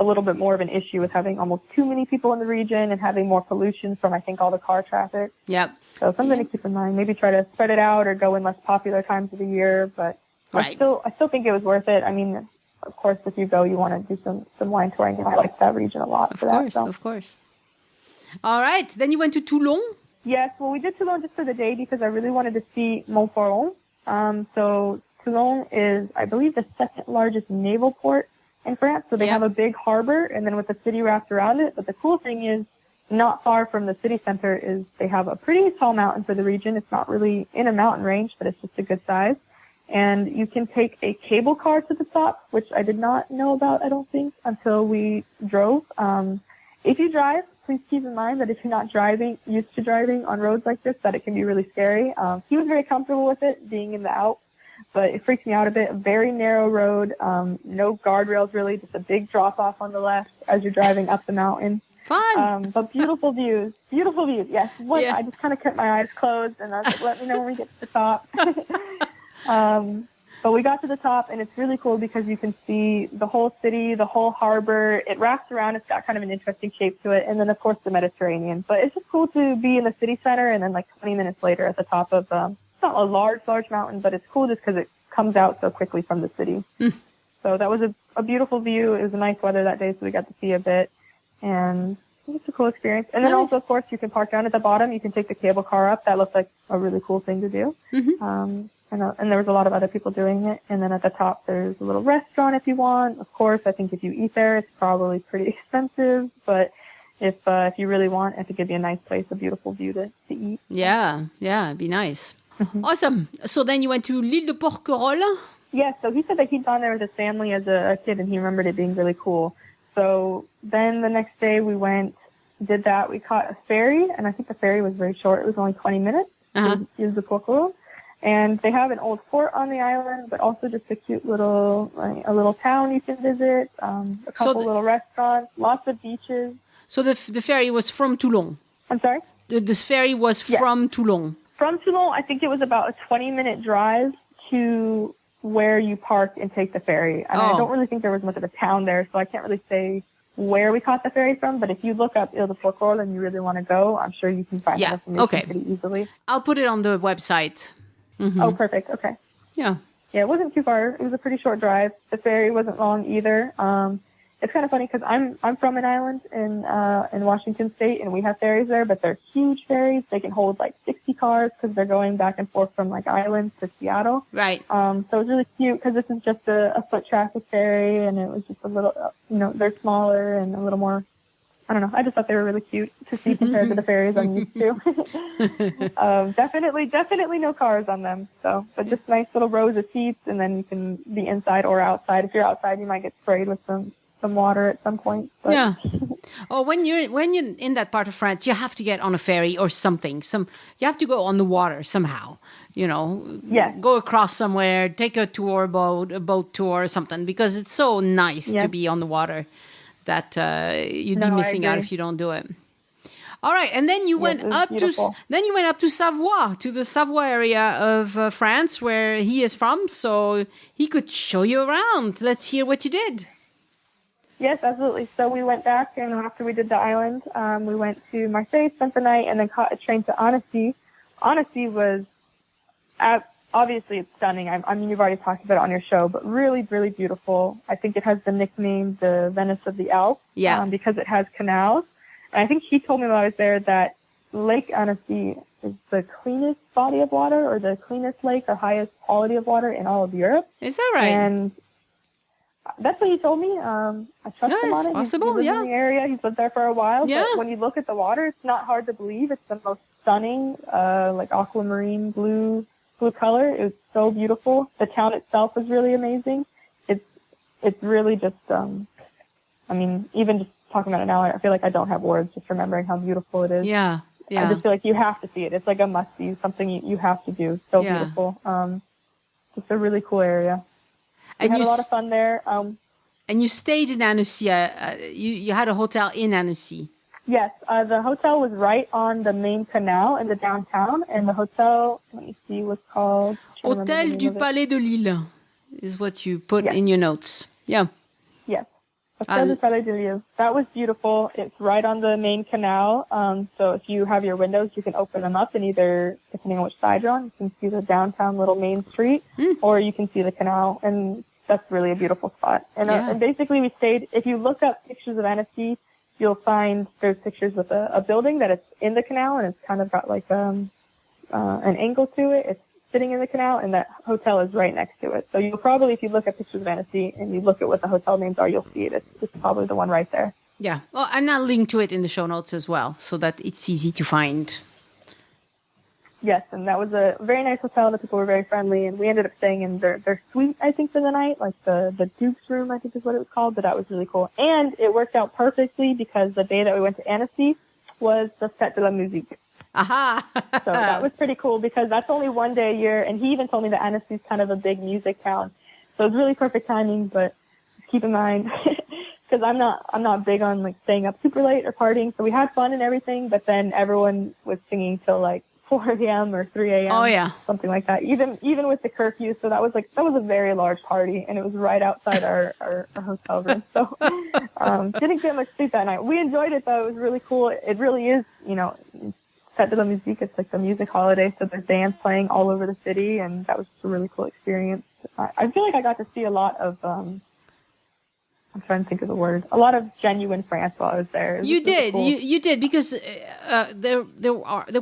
little bit more of an issue with having almost too many people in the region and having more pollution from, I think, all the car traffic. Yep. So something to keep in mind. Maybe try to spread it out or go in less popular times of the year. But right. I still think it was worth it. I mean, of course, if you go, you want to do some wine touring, and I like that region a lot. Of course. All right. Then you went to Toulon? Yes. Well, we did Toulon just for the day because I really wanted to see Montferrand. So Toulon is, I believe, the second largest naval port in France. So they have a big harbor, and then with the city wrapped around it. But the cool thing is, not far from the city center is they have a pretty tall mountain for the region. It's not really in a mountain range, but it's just a good size. And you can take a cable car to the top, which I did not know about, I don't think, until we drove. If you drive, please keep in mind that if you're not used to driving on roads like this, that it can be really scary. He was very comfortable with it, being in the Alps, but it freaks me out a bit. A very narrow road, no guardrails really, just a big drop off on the left as you're driving up the mountain. Fun. But beautiful views, yes. I just kind of kept my eyes closed, and I was like, let me know when we get to the top. But we got to the top, and it's really cool because you can see the whole city, the whole harbor. It wraps around. It's got kind of an interesting shape to it. And then, of course, the Mediterranean. But it's just cool to be in the city center, and then like 20 minutes later at the top of, it's not a large mountain, but it's cool just because it comes out so quickly from the city. So that was a beautiful view. It was nice weather that day, so we got to see a bit. And it was a cool experience. And then also, of course, you can park down at the bottom. You can take the cable car up. That looked like a really cool thing to do. And there was a lot of other people doing it. And then at the top, there's a little restaurant if you want. Of course, I think if you eat there, it's probably pretty expensive. But if you really want, I think it'd be a nice place, a beautiful view to eat. Yeah, it'd be nice. Awesome. So then you went to l'Île de Porquerolles? Yeah, so he said that he'd gone there with his family as a kid, and he remembered it being really cool. So then the next day we did that. We caught a ferry, and I think the ferry was very short. It was only 20 minutes. It was the Porquerolles. And they have an old fort on the island, but also just a cute little town you can visit, a couple little restaurants, lots of beaches. So the ferry was from Toulon? I'm sorry? The ferry was from Toulon? From Toulon, I think it was about a 20-minute drive to where you park and take the ferry. And I don't really think there was much of a town there, so I can't really say where we caught the ferry from. But if you look up Île de Porquerolles and you really want to go, I'm sure you can find that information pretty easily. I'll put it on the website. Oh, perfect. Okay. Yeah, it wasn't too far. It was a pretty short drive. The ferry wasn't long either. It's kind of funny because I'm from an island in Washington State, and we have ferries there, but they're huge ferries. They can hold like 60 cars because they're going back and forth from like islands to Seattle. Right. So it was really cute because this is just a foot traffic ferry, and it was just a little, they're smaller and a little more. I don't know. I just thought they were really cute to see compared to the ferries I'm used to. Definitely no cars on them. So, but just nice little rows of seats, and then you can be inside or outside. If you're outside, you might get sprayed with some water at some point. But. Yeah. When you're in that part of France, you have to get on a ferry or something. You have to go on the water somehow. Go across somewhere, take a boat tour or something, because it's so nice to be on the water. That you'd be missing out if you don't do it. All right, and then you went up to Savoie, to the Savoie area of France, where he is from, so he could show you around. Let's hear what you did. Yes, absolutely. So we went back, and after we did the island, we went to Marseilles, spent the night, and then caught a train to Annecy. Annecy was obviously it's stunning. I mean, you've already talked about it on your show, but really, really beautiful. I think it has the nickname the Venice of the Alps because it has canals. And I think he told me while I was there that Lake Annecy is the cleanest body of water or the cleanest lake or highest quality of water in all of Europe. Is that right? And that's what he told me. I trust him on it. Possible, he lives in the area. He's lived there for a while. Yeah. But when you look at the water, it's not hard to believe. It's the most stunning, like aquamarine blue color. It was so beautiful. The town itself was really amazing. It's really just, I mean, even just talking about it now, I feel like I don't have words just remembering how beautiful it is. Yeah. I just feel like you have to see it. It's like a must-see, something you have to do. So beautiful. Just a really cool area. We had a lot of fun there. And you stayed in Annecy. You had a hotel in Annecy. Yes. The hotel was right on the main canal in the downtown. And the hotel, let me see what's called. Hôtel du Palais de Lille is what you put in your notes. Yeah. Yes. Hotel du Palais de Lille. That was beautiful. It's right on the main canal. So if you have your windows, you can open them up and either, depending on which side you're on, you can see the downtown little main street or you can see the canal. And that's really a beautiful spot. And basically we stayed, if you look up pictures of Annecy, you'll find there's pictures with a building that it's in the canal and it's kind of got like an angle to it. It's sitting in the canal and that hotel is right next to it. So you'll probably, if you look at pictures of Annecy and you look at what the hotel names are, you'll see it. It's probably the one right there. Yeah. Well, and I'll link to it in the show notes as well so that it's easy to find. Yes, and that was a very nice hotel. The people were very friendly, and we ended up staying in their suite, I think, for the night, like the Duke's room, I think is what it was called, but that was really cool. And it worked out perfectly because the day that we went to Annecy was the Fête de la Musique. Aha! So that was pretty cool because that's only one day a year, and he even told me that Annecy is kind of a big music town. So it was really perfect timing, but just keep in mind, because I'm not big on like staying up super late or partying, so we had fun and everything, but then everyone was singing till like 4 a.m. or 3 a.m. Oh, yeah. Something like that. Even with the curfew. So that was a very large party and it was right outside our hotel room. So, didn't get much sleep that night. We enjoyed it though. It was really cool. It really is, Fête de la Musique. It's like the music holiday. So there's bands playing all over the city and that was just a really cool experience. I feel like I got to see a lot of, I'm trying to think of the word. A lot of genuine France while I was there. You did. Cool. You did because there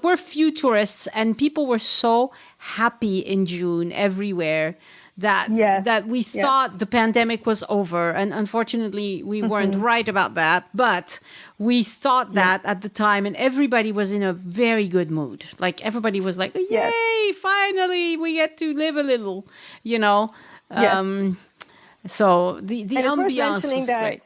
were few tourists and people were so happy in June everywhere that we thought the pandemic was over. And unfortunately, we weren't right about that. But we thought that at the time and everybody was in a very good mood. Like everybody was like, yay, finally, we get to live a little, So the ambiance was great.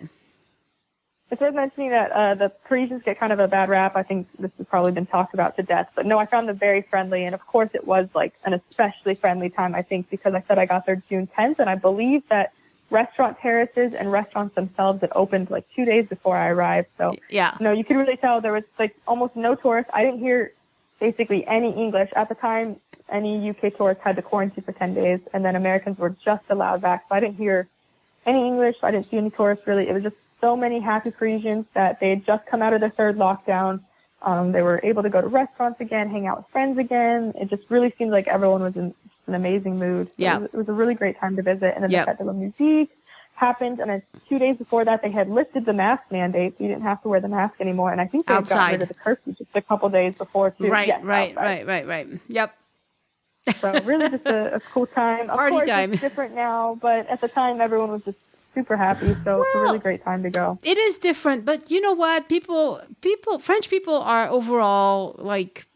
It's worth mentioning that the Parisians get kind of a bad rap. I think this has probably been talked about to death. But no, I found them very friendly. And of course, it was like an especially friendly time, I think, because I said I got there June 10th. And I believe that restaurant terraces and restaurants themselves had opened like 2 days before I arrived. So, you could really tell there was like almost no tourists. I didn't hear basically any English. At the time, any UK tourists had to quarantine for 10 days, and then Americans were just allowed back. So I didn't hear any English. I didn't see any tourists, really. It was just so many happy Parisians that they had just come out of their third lockdown. They were able to go to restaurants again, hang out with friends again. It just really seemed like everyone was in an amazing mood. So it was a really great time to visit. And then the Fête de la Musique happened, and then 2 days before that, they had lifted the mask mandate, so you didn't have to wear the mask anymore. And I think they had got rid of the curfew just a couple days before, too. Right. Yep. So really just a cool time. Party of course, time. It's different now, but at the time, everyone was just super happy. So it's a really great time to go. It is different, but you know what? French people are overall like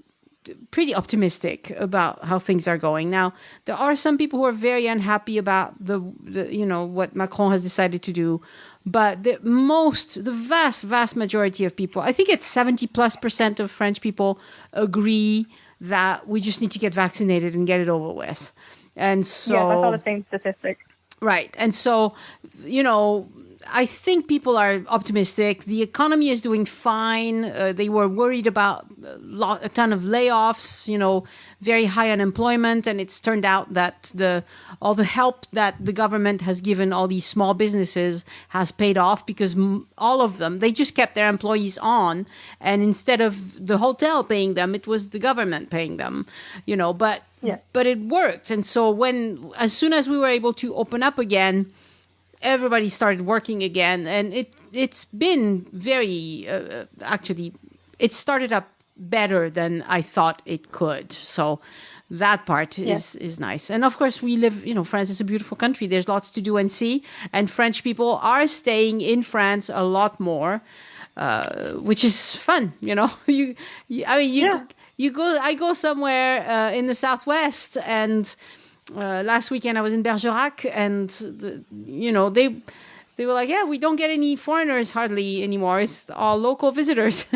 pretty optimistic about how things are going. Now, there are some people who are very unhappy about the what Macron has decided to do. But the vast majority of people, I think it's 70+% of French people agree that we just need to get vaccinated and get it over with. And so, I saw the same statistic. Right. And so, I think people are optimistic. The economy is doing fine. They were worried about a ton of layoffs, very high unemployment. And it's turned out that all the help that the government has given all these small businesses has paid off, because all of them, they just kept their employees on. And instead of the hotel paying them, it was the government paying them, but it worked. And so as soon as we were able to open up again, everybody started working again, and it's been very actually it started up better than I thought it could. So that part is nice. And of course we live, France is a beautiful country. There's lots to do and see, and French people are staying in France a lot more, which is fun. I go somewhere in the southwest, and last weekend I was in Bergerac, and they were like, yeah, we don't get any foreigners hardly anymore. It's all local visitors.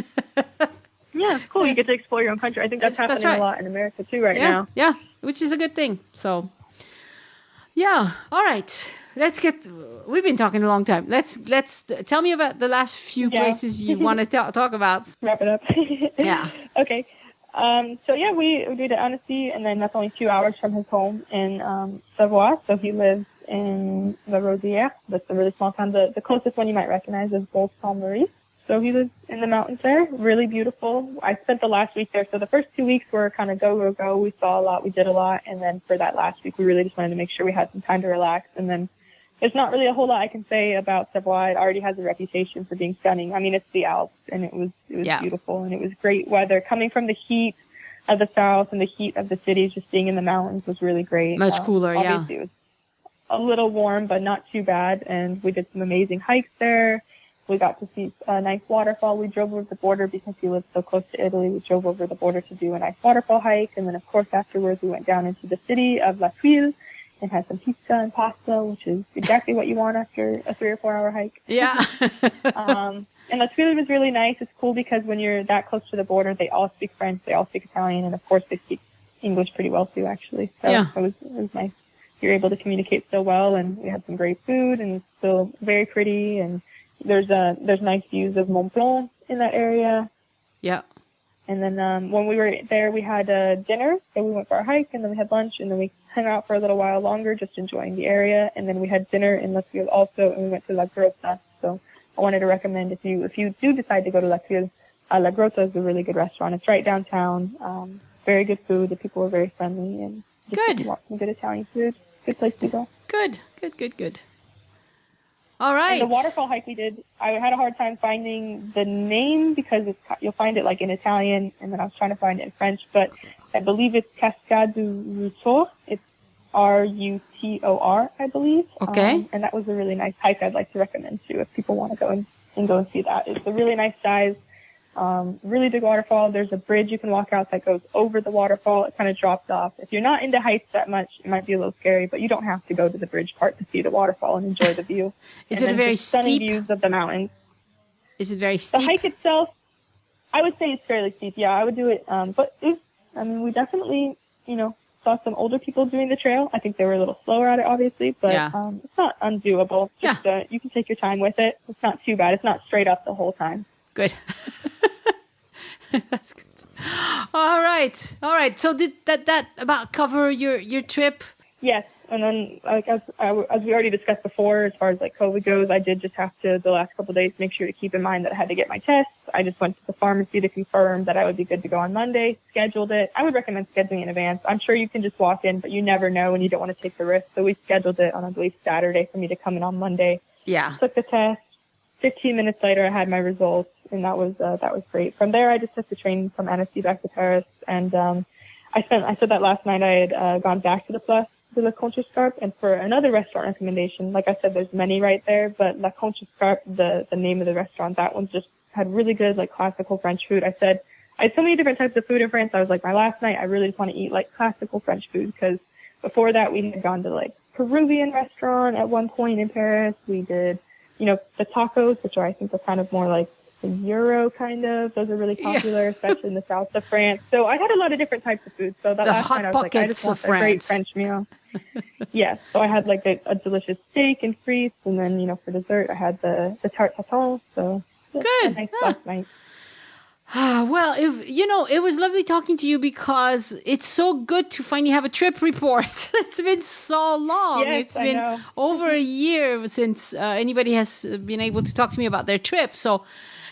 Yeah, it's cool. You get to explore your own country. I think that's happening a lot in America too now. Yeah, which is a good thing. So, yeah. All right. We've been talking a long time. Let's tell me about the last few places you want to talk about. Wrap it up. Yeah. Okay. We did Annecy, and then that's only 2 hours from his home in Savoie. So he lives in La Rosière. That's a really small town. The closest one you might recognize is Saint-Maurice. So he lives in the mountains there. Really beautiful. I spent the last week there. So the first 2 weeks were kind of go, go, go. We saw a lot. We did a lot. And then for that last week, we really just wanted to make sure we had some time to relax. And then there's not really a whole lot I can say about Savoie. It already has a reputation for being stunning. I mean, it's the Alps, and it was beautiful, and it was great weather. Coming from the heat of the south and the heat of the cities, just being in the mountains was really great. Much cooler, obviously it was a little warm, but not too bad. And we did some amazing hikes there. We got to see a nice waterfall. We drove over the border because he lives so close to Italy. We drove over the border to do a nice waterfall hike. And then, of course, afterwards, we went down into the city of La Tuile and had some pizza and pasta, which is exactly what you want after a 3 or 4 hour hike. Yeah. And La Tuile was really nice. It's cool because when you're that close to the border, they all speak French, they all speak Italian, and of course they speak English pretty well too, actually. So it was nice. You're able to communicate so well, and we had some great food, and it's still very pretty. And there's nice views of Mont Blanc in that area. Yeah. And then when we were there, we had dinner. So we went for our hike, and then we had lunch, and then we hung out for a little while longer, just enjoying the area. And then we had dinner in La Tuile also, and we went to La Grotta. So I wanted to recommend if you do decide to go to La Tuile, La Grotta is a really good restaurant. It's right downtown. Very good food. The people were very friendly, and if you want some good Italian food, good place to go. Good. All right. And the waterfall hike we did, I had a hard time finding the name because you'll find it like in Italian, and then I was trying to find it in French, but I believe it's Cascade du Rutor. It's Rutor, I believe. Okay. And that was a really nice hike I'd like to recommend too if people want to go and see that. It's a really nice size, really big waterfall. There's a bridge you can walk out that goes over the waterfall. It kind of drops off. If you're not into heights that much, it might be a little scary, but you don't have to go to the bridge part to see the waterfall and enjoy the view. Is it very stunning steep? Views of the mountains. Is it very steep? The hike itself, I would say it's fairly steep. Yeah, I would do it. But we definitely, saw some older people doing the trail. I think they were a little slower at it, obviously, but it's not undoable. Just, you can take your time with it. It's not too bad. It's not straight up the whole time. Good. That's good. All right. So did that about cover your trip? Yes. And then, as we already discussed before, as far as COVID goes, I did just have to, the last couple of days, make sure to keep in mind that I had to get my tests. I just went to the pharmacy to confirm that I would be good to go on Monday, scheduled it. I would recommend scheduling in advance. I'm sure you can just walk in, but you never know and you don't want to take the risk. So we scheduled it on, I believe, Saturday for me to come in on Monday. Yeah. Took the test. 15 minutes later, I had my results, and that was great. From there, I just took the train from Annecy back to Paris, and I said that last night I had gone back to the Place de la Contrescarpe, and for another restaurant recommendation, like I said, there's many right there, but La Contrescarpe, the name of the restaurant, that one just had really good, classical French food. I had so many different types of food in France. I was like, my last night, I really just want to eat, classical French food, because before that, we had gone to, Peruvian restaurant at one point in Paris. We did, the tacos, which I think are kind of more like the Euro kind of. Those are really popular, especially in the south of France. So I had a lot of different types of food. So that last night I was like, I just want a great French meal. Yes. So I had like a delicious steak and frites, and then, for dessert, I had the tarte tatin. So good. Nice last night. Well, it was lovely talking to you because it's so good to finally have a trip report. It's been so long. Yes, It's been over a year since anybody has been able to talk to me about their trip. So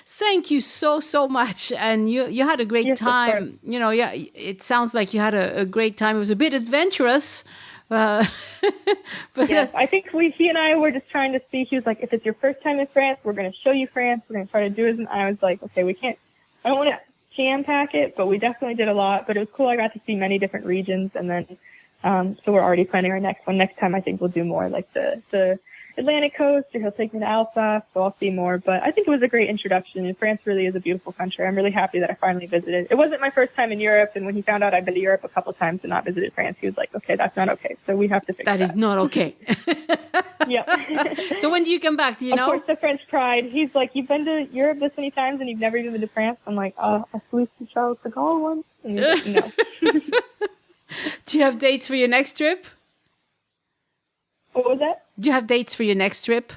thank you so, so much. And you had a great time. It sounds like you had a great time. It was a bit adventurous. But yes, I think he and I were just trying to see. He was like, if it's your first time in France, we're going to show you France. We're going to try to do it. And I was like, okay, I don't want to jam pack it, but we definitely did a lot. But it was cool. I got to see many different regions. And then, so we're already planning our next one. Next time, I think we'll do more like the Atlantic coast, or he'll take me to Alsace, so I'll see more. But I think it was a great introduction, and France really is a beautiful country. I'm really happy that I finally visited. It wasn't my first time in Europe, and when he found out I'd been to Europe a couple times and not visited France, he was like, okay, that's not okay. So we have to fix that. That is not okay. Yep. So when do you come back? Do you know? Of course, the French pride. He's like, you've been to Europe this many times, and you've never even been to France? I'm like, I flew to Charles de Gaulle once. And he's like, no. Do you have dates for your next trip? What was that? Do you have dates for your next trip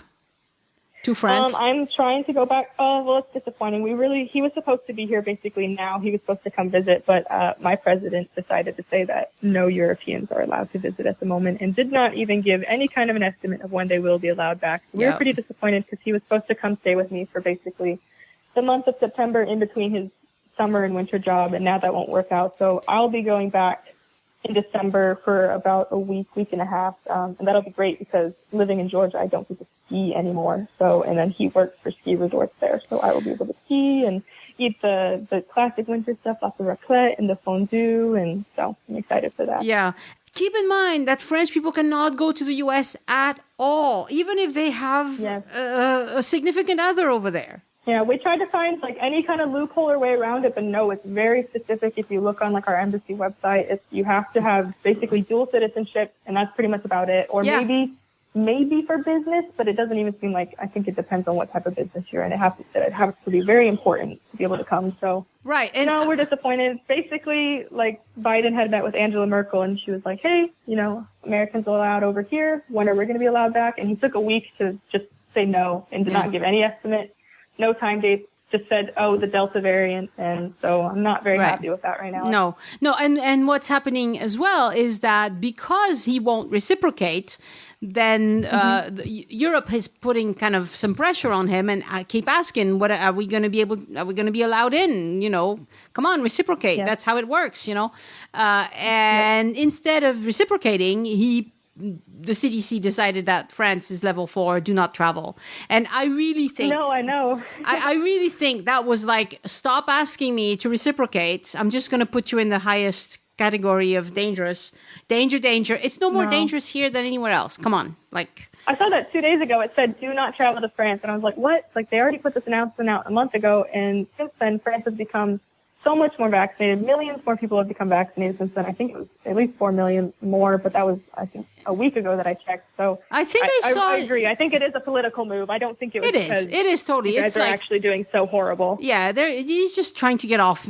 to France? I'm trying to go back. Oh, well, it's disappointing. He was supposed to be here basically now. He was supposed to come visit, but my president decided to say that no Europeans are allowed to visit at the moment and did not even give any kind of an estimate of when they will be allowed back. So we were pretty disappointed because he was supposed to come stay with me for basically the month of September in between his summer and winter job, and now that won't work out. So I'll be going back in December for about a week and a half. And that'll be great because living in Georgia, I don't get to ski anymore. And then he works for ski resorts there. So I will be able to ski and eat the classic winter stuff, lots of raclette and the fondue. And so I'm excited for that. Yeah. Keep in mind that French people cannot go to the U.S. at all, even if they have a significant other over there. Yeah, we tried to find like any kind of loophole or way around it, but no, it's very specific. If you look on like our embassy website, you have to have basically dual citizenship, and that's pretty much about it. Or maybe for business, but it doesn't even seem like. I think it depends on what type of business you're in. It has to be very important to be able to come. So right, and no, we're disappointed. Basically, like Biden had met with Angela Merkel, and she was like, "Hey, Americans are allowed over here. When are we going to be allowed back?" And he took a week to just say no and did not give any estimate. No time date, just said, the Delta variant. And so I'm not very happy with that right now. No. And what's happening as well is that because he won't reciprocate, then Europe is putting kind of some pressure on him. And I keep asking, what are we going to be allowed in? Come on, reciprocate. Yeah. That's how it works, and instead of reciprocating, the CDC decided that France is level 4, do not travel. And I really think... No, I know. I really think that was like, stop asking me to reciprocate. I'm just going to put you in the highest category of dangerous. Danger. It's no more dangerous here than anywhere else. Come on. I saw that 2 days ago. It said, do not travel to France. And I was like, what? Like, they already put this announcement out a month ago. And since then, France has become so much more vaccinated. Millions more people have become vaccinated since then. I think it was at least 4 million more, but that was, I think, a week ago that I checked. So I think I agree. I think it is a political move. I don't think it was because it is totally. You guys are actually doing so horrible. Yeah, he's just trying to get off.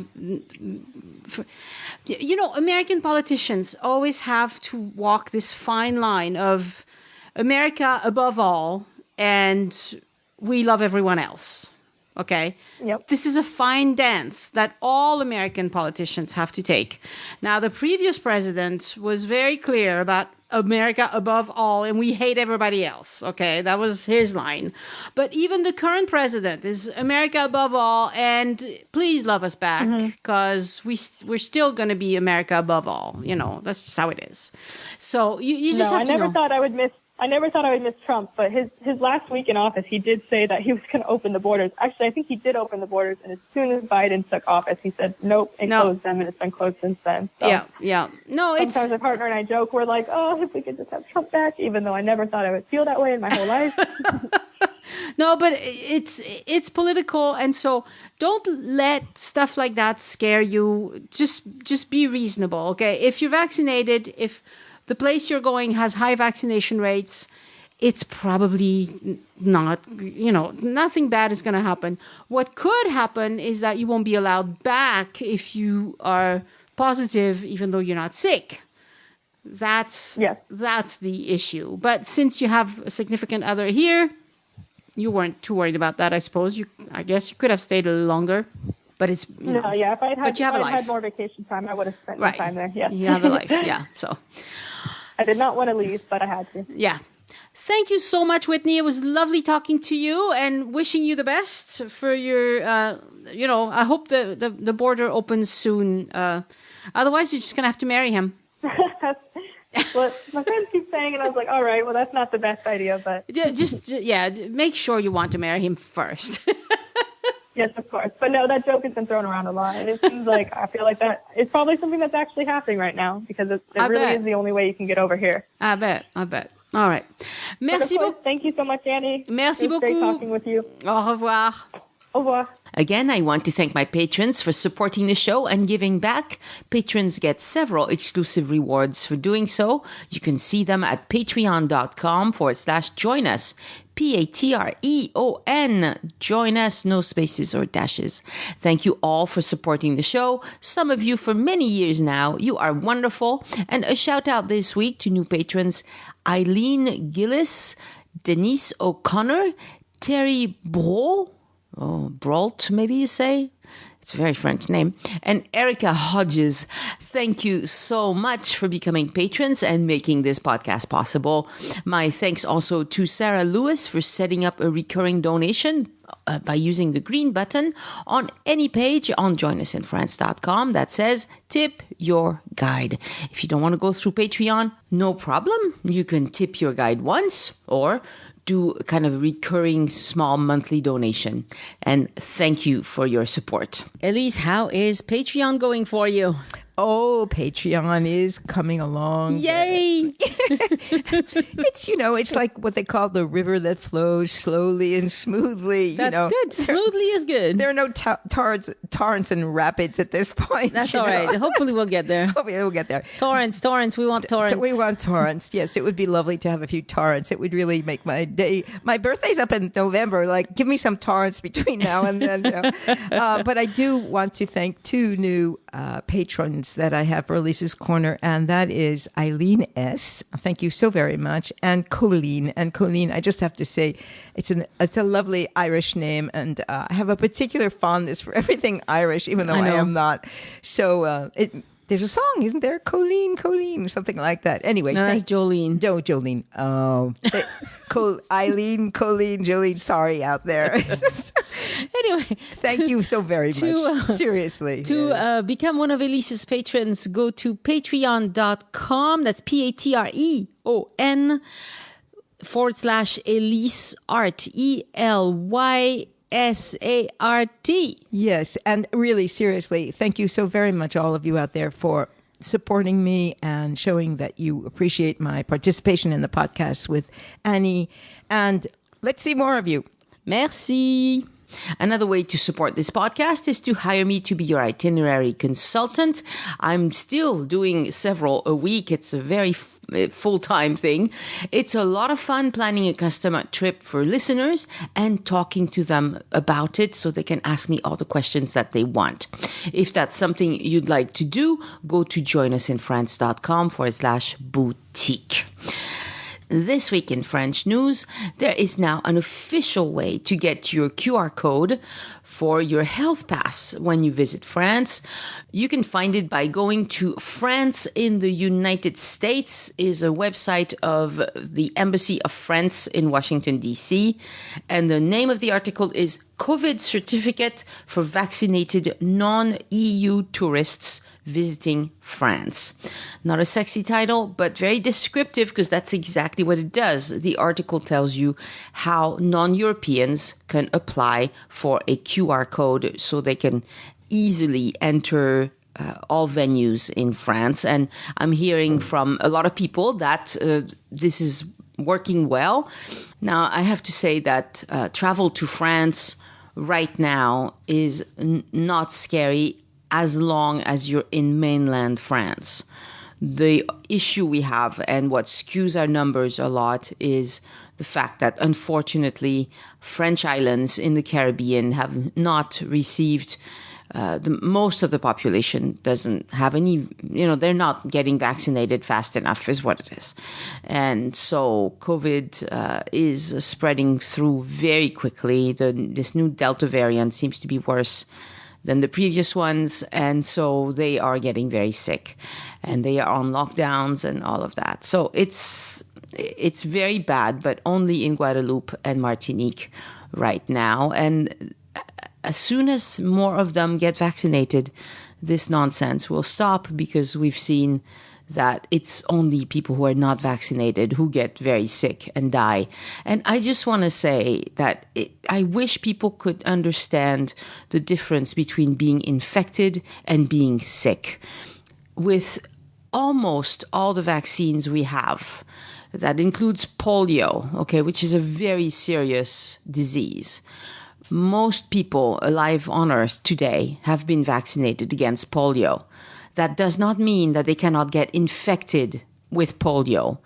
American politicians always have to walk this fine line of America above all and we love everyone else. Okay. Yep. This is a fine dance that all American politicians have to take. Now, the previous president was very clear about America above all, and we hate everybody else. Okay, that was his line. But even the current president is America above all, and please love us back because we're still going to be America above all. That's just how it is. So you just have to know. I never thought I would miss Trump, but his last week in office, he did say that he was going to open the borders. Actually, I think he did open the borders, and as soon as Biden took office, he said, nope, and closed them, and it's been closed since then. So yeah. No, sometimes my partner and I joke, we're like, if we could just have Trump back, even though I never thought I would feel that way in my whole life. No, but it's political, and so don't let stuff like that scare you. Just be reasonable, okay? If you're vaccinated, if the place you're going has high vaccination rates, it's probably not, nothing bad is going to happen. What could happen is that you won't be allowed back if you are positive, even though you're not sick. That's Yes. that's the issue. But since you have a significant other here, you weren't too worried about that, I suppose. I guess you could have stayed a little longer. But it's No, yeah. If I'd had more vacation time, I would have spent more right. time there. Yeah. You have a life, yeah. So I did not want to leave, but I had to. yeah. Thank you so much, Whitney. It was lovely talking to you and wishing you the best for your, I hope the border opens soon. Otherwise, you're just going to have to marry him. Well, my friends keep saying, and I was like, all right, well, that's not the best idea, but... Just make sure you want to marry him first. Yes, of course. But no, that joke has been thrown around a lot. And it seems like, I feel like that it's probably something that's actually happening right now because it really is the only way you can get over here. I bet. All right. Merci beaucoup. Thank you so much, Annie. Merci beaucoup. Great talking with you. Au revoir. Au revoir. Again, I want to thank my patrons for supporting the show and giving back. Patrons get several exclusive rewards for doing so. You can see them at patreon.com/join us. Patreon. Join us. No spaces or dashes. Thank you all for supporting the show. Some of you for many years now. You are wonderful. And a shout out this week to new patrons Eileen Gillis, Denise O'Connor, Terry Brault, maybe you say? It's a very French name. And Erica Hodges. Thank you so much for becoming patrons and making this podcast possible. My thanks also to Sarah Lewis for setting up a recurring donation by using the green button on any page on joinusinfrance.com that says tip your guide. If you don't want to go through Patreon, no problem. You can tip your guide once or do kind of recurring small monthly donation. And thank you for your support. Elise, how is Patreon going for you? Oh, Patreon is coming along. Yay! It's like what they call the river that flows slowly and smoothly. That's good. Smoothly is good. There are no torrents and rapids at this point. That's all right. Hopefully we'll get there. Hopefully we'll get there. Torrents. We want torrents. We want torrents. Yes, it would be lovely to have a few torrents. It would really make my day. My birthday's up in November. Like, give me some torrents between now and then. But I do want to thank two new patrons that I have for Elise's Corner, and that is Eileen S. Thank you so very much, and Colleen. And Colleen, I just have to say, it's a lovely Irish name, and I have a particular fondness for everything Irish, even though I am not. So there's a song, isn't there? Colleen, something like that. Anyway, no, that's Jolene. Jolene. Oh, Eileen, Colleen, Jolene. Sorry out there. Anyway, thank you so very much. Seriously. To become one of Elise's patrons, go to patreon.com. That's Patreon /Elise Art. ELYSART. Yes, and really, seriously, thank you so very much, all of you out there, for supporting me and showing that you appreciate my participation in the podcast with Annie. And let's see more of you. Merci. Another way to support this podcast is to hire me to be your itinerary consultant. I'm still doing several a week. It's a very full-time thing. It's a lot of fun planning a custom trip for listeners and talking to them about it so they can ask me all the questions that they want. If that's something you'd like to do, go to joinusinfrance.com /boutique. This week in French news, there is now an official way to get your QR code for your health pass when you visit France. You can find it by going to France in the United States is a website of the Embassy of France in Washington, D.C. And the name of the article is COVID Certificate for Vaccinated Non-EU Tourists Visiting France. Not a sexy title, but very descriptive because that's exactly what it does. The article tells you how non-Europeans can apply for a QR code so they can easily enter all venues in France. And I'm hearing from a lot of people that this is working well. Now, I have to say that travel to France right now is not scary as long as you're in mainland France. The issue we have and what skews our numbers a lot is the fact that, unfortunately, French islands in the Caribbean have not received most of the population doesn't have any, they're not getting vaccinated fast enough is what it is. And so COVID is spreading through very quickly. This new Delta variant seems to be worse than the previous ones. And so they are getting very sick and they are on lockdowns and all of that. So it's very bad, but only in Guadeloupe and Martinique right now. And as soon as more of them get vaccinated, this nonsense will stop, because we've seen that it's only people who are not vaccinated who get very sick and die. And I just want to say that I wish people could understand the difference between being infected and being sick. With almost all the vaccines we have, that includes polio, okay, which is a very serious disease. Most people alive on Earth today have been vaccinated against polio. That does not mean that they cannot get infected with polio.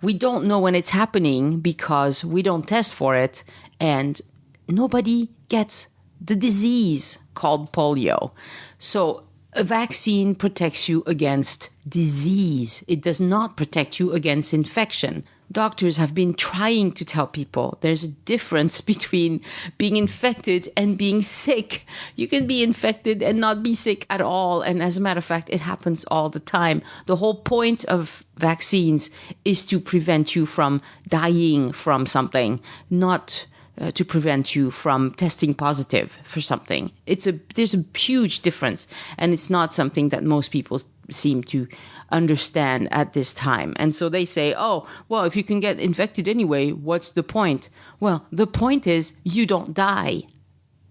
We don't know when it's happening because we don't test for it, and nobody gets the disease called polio. So a vaccine protects you against disease. It does not protect you against infection. Doctors have been trying to tell people there's a difference between being infected and being sick. You can be infected and not be sick at all. And as a matter of fact, it happens all the time. The whole point of vaccines is to prevent you from dying from something, not to prevent you from testing positive for something. There's a huge difference, and it's not something that most people seem to understand at this time. And so they say, oh, well, if you can get infected anyway, what's the point? Well, the point is you don't die.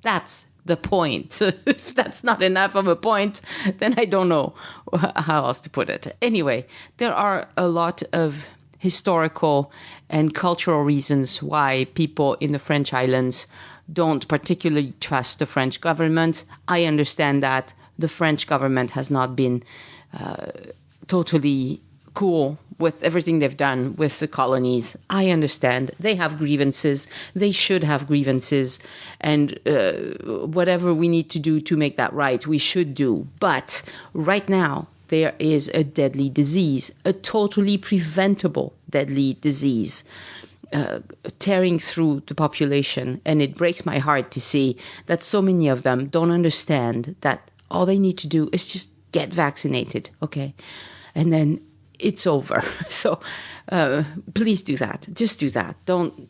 That's the point. If that's not enough of a point, then I don't know how else to put it. Anyway, there are a lot of historical and cultural reasons why people in the French islands don't particularly trust the French government. I understand that the French government has not been totally cool with everything they've done with the colonies. I understand. They have grievances. They should have grievances. And whatever we need to do to make that right, we should do. But right now, there is a deadly disease, a totally preventable deadly disease, tearing through the population. And it breaks my heart to see that so many of them don't understand that all they need to do is just get vaccinated, okay? And then it's over. So please do that. Just do that. Don't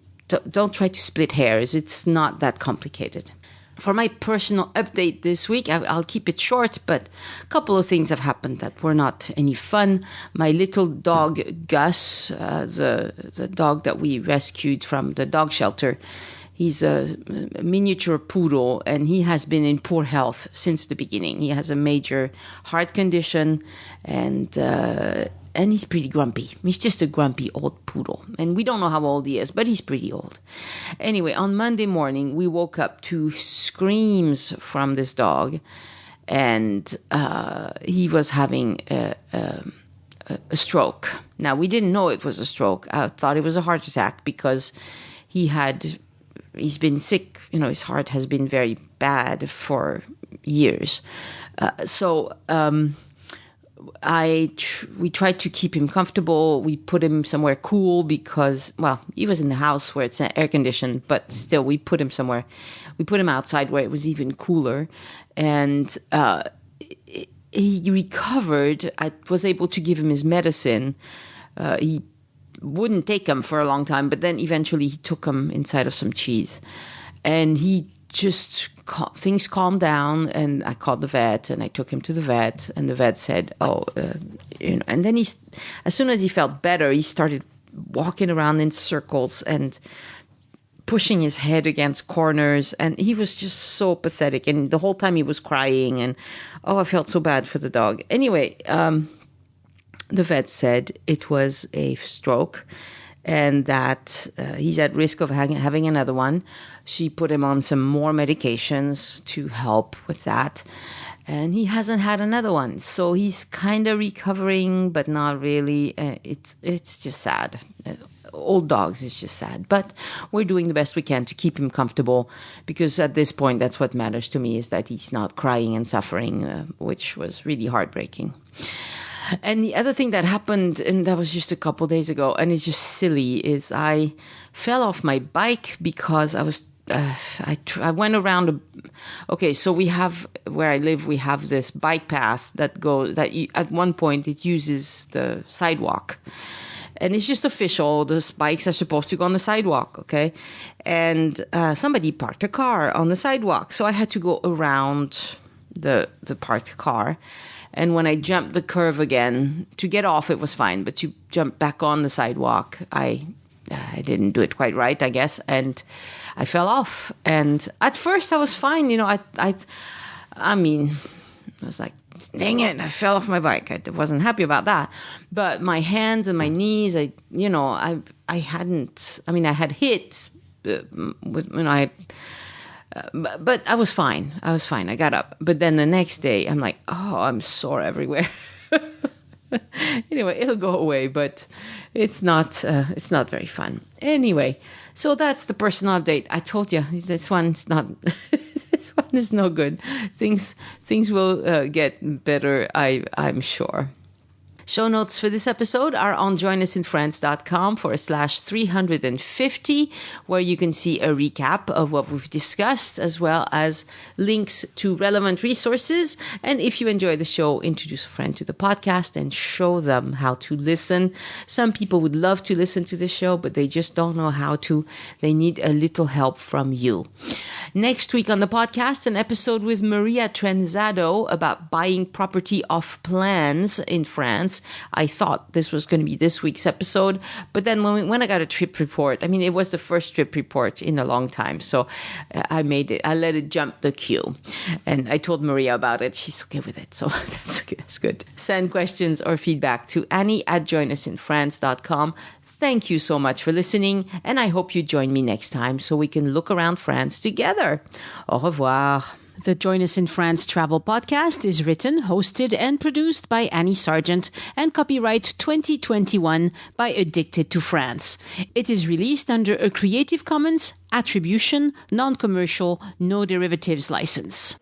try to split hairs. It's not that complicated. For my personal update this week, I'll keep it short, but a couple of things have happened that were not any fun. My little dog, Gus, the dog that we rescued from the dog shelter, he's a miniature poodle, and he has been in poor health since the beginning. He has a major heart condition, and he's pretty grumpy. He's just a grumpy old poodle. And we don't know how old he is, but he's pretty old. Anyway, on Monday morning, we woke up to screams from this dog. And he was having a stroke. Now, we didn't know it was a stroke. I thought it was a heart attack because he's been sick. His heart has been very bad for years. We tried to keep him comfortable. We put him somewhere cool because, well, he was in the house where it's air conditioned, but still we put him somewhere. We put him outside where it was even cooler. And he recovered. I was able to give him his medicine. He wouldn't take him for a long time, but then eventually he took him inside of some cheese. And things calmed down, and I called the vet, and I took him to the vet, and the vet said, and then as soon as he felt better, he started walking around in circles and pushing his head against corners, and he was just so pathetic, and the whole time he was crying, and I felt so bad for the dog. Anyway, the vet said it was a stroke, and that he's at risk of having another one. She put him on some more medications to help with that. And he hasn't had another one. So he's kind of recovering, but not really. It's just sad. old dogs is just sad. But we're doing the best we can to keep him comfortable, because at this point, that's what matters to me, is that he's not crying and suffering, which was really heartbreaking. And the other thing that happened, and that was just a couple days ago, and it's just silly, is I fell off my bike because I was I went around. Okay, so we have, where I live, we have this bike path that goes, at one point it uses the sidewalk. And it's just official. Those bikes are supposed to go on the sidewalk, okay? And somebody parked a car on the sidewalk. So I had to go around the parked car. And when I jumped the curve again, to get off, it was fine. But to jump back on the sidewalk, I didn't do it quite right, I guess. And I fell off. And at first I was fine. I mean, I was like, dang it, I fell off my bike. I wasn't happy about that. But my hands and my knees, I had hit, but I was fine. I got up. But then the next day, I'm like, oh, I'm sore everywhere. Anyway, it'll go away, but it's not very fun. Anyway, so that's the personal update. I told you, this one's not, this one is no good. Things will get better, I'm sure. Show notes for this episode are on joinusinfrance.com/350, where you can see a recap of what we've discussed, as well as links to relevant resources. And if you enjoy the show, introduce a friend to the podcast and show them how to listen. Some people would love to listen to the show, but they just don't know how to. They need a little help from you. Next week on the podcast, an episode with Maria Trenzado about buying property off plans in France. I thought this was going to be this week's episode, but then when I got a trip report, I mean, it was the first trip report in a long time, so I let it jump the queue, and I told Maria about it. She's okay with it, so that's good. Send questions or feedback to Annie@joinusinfrance.com. Thank you so much for listening, and I hope you join me next time so we can look around France together. Au revoir. The Join Us in France travel podcast is written, hosted, and produced by Annie Sargent and copyright 2021 by Addicted to France. It is released under a Creative Commons Attribution, Non-Commercial, No Derivatives license.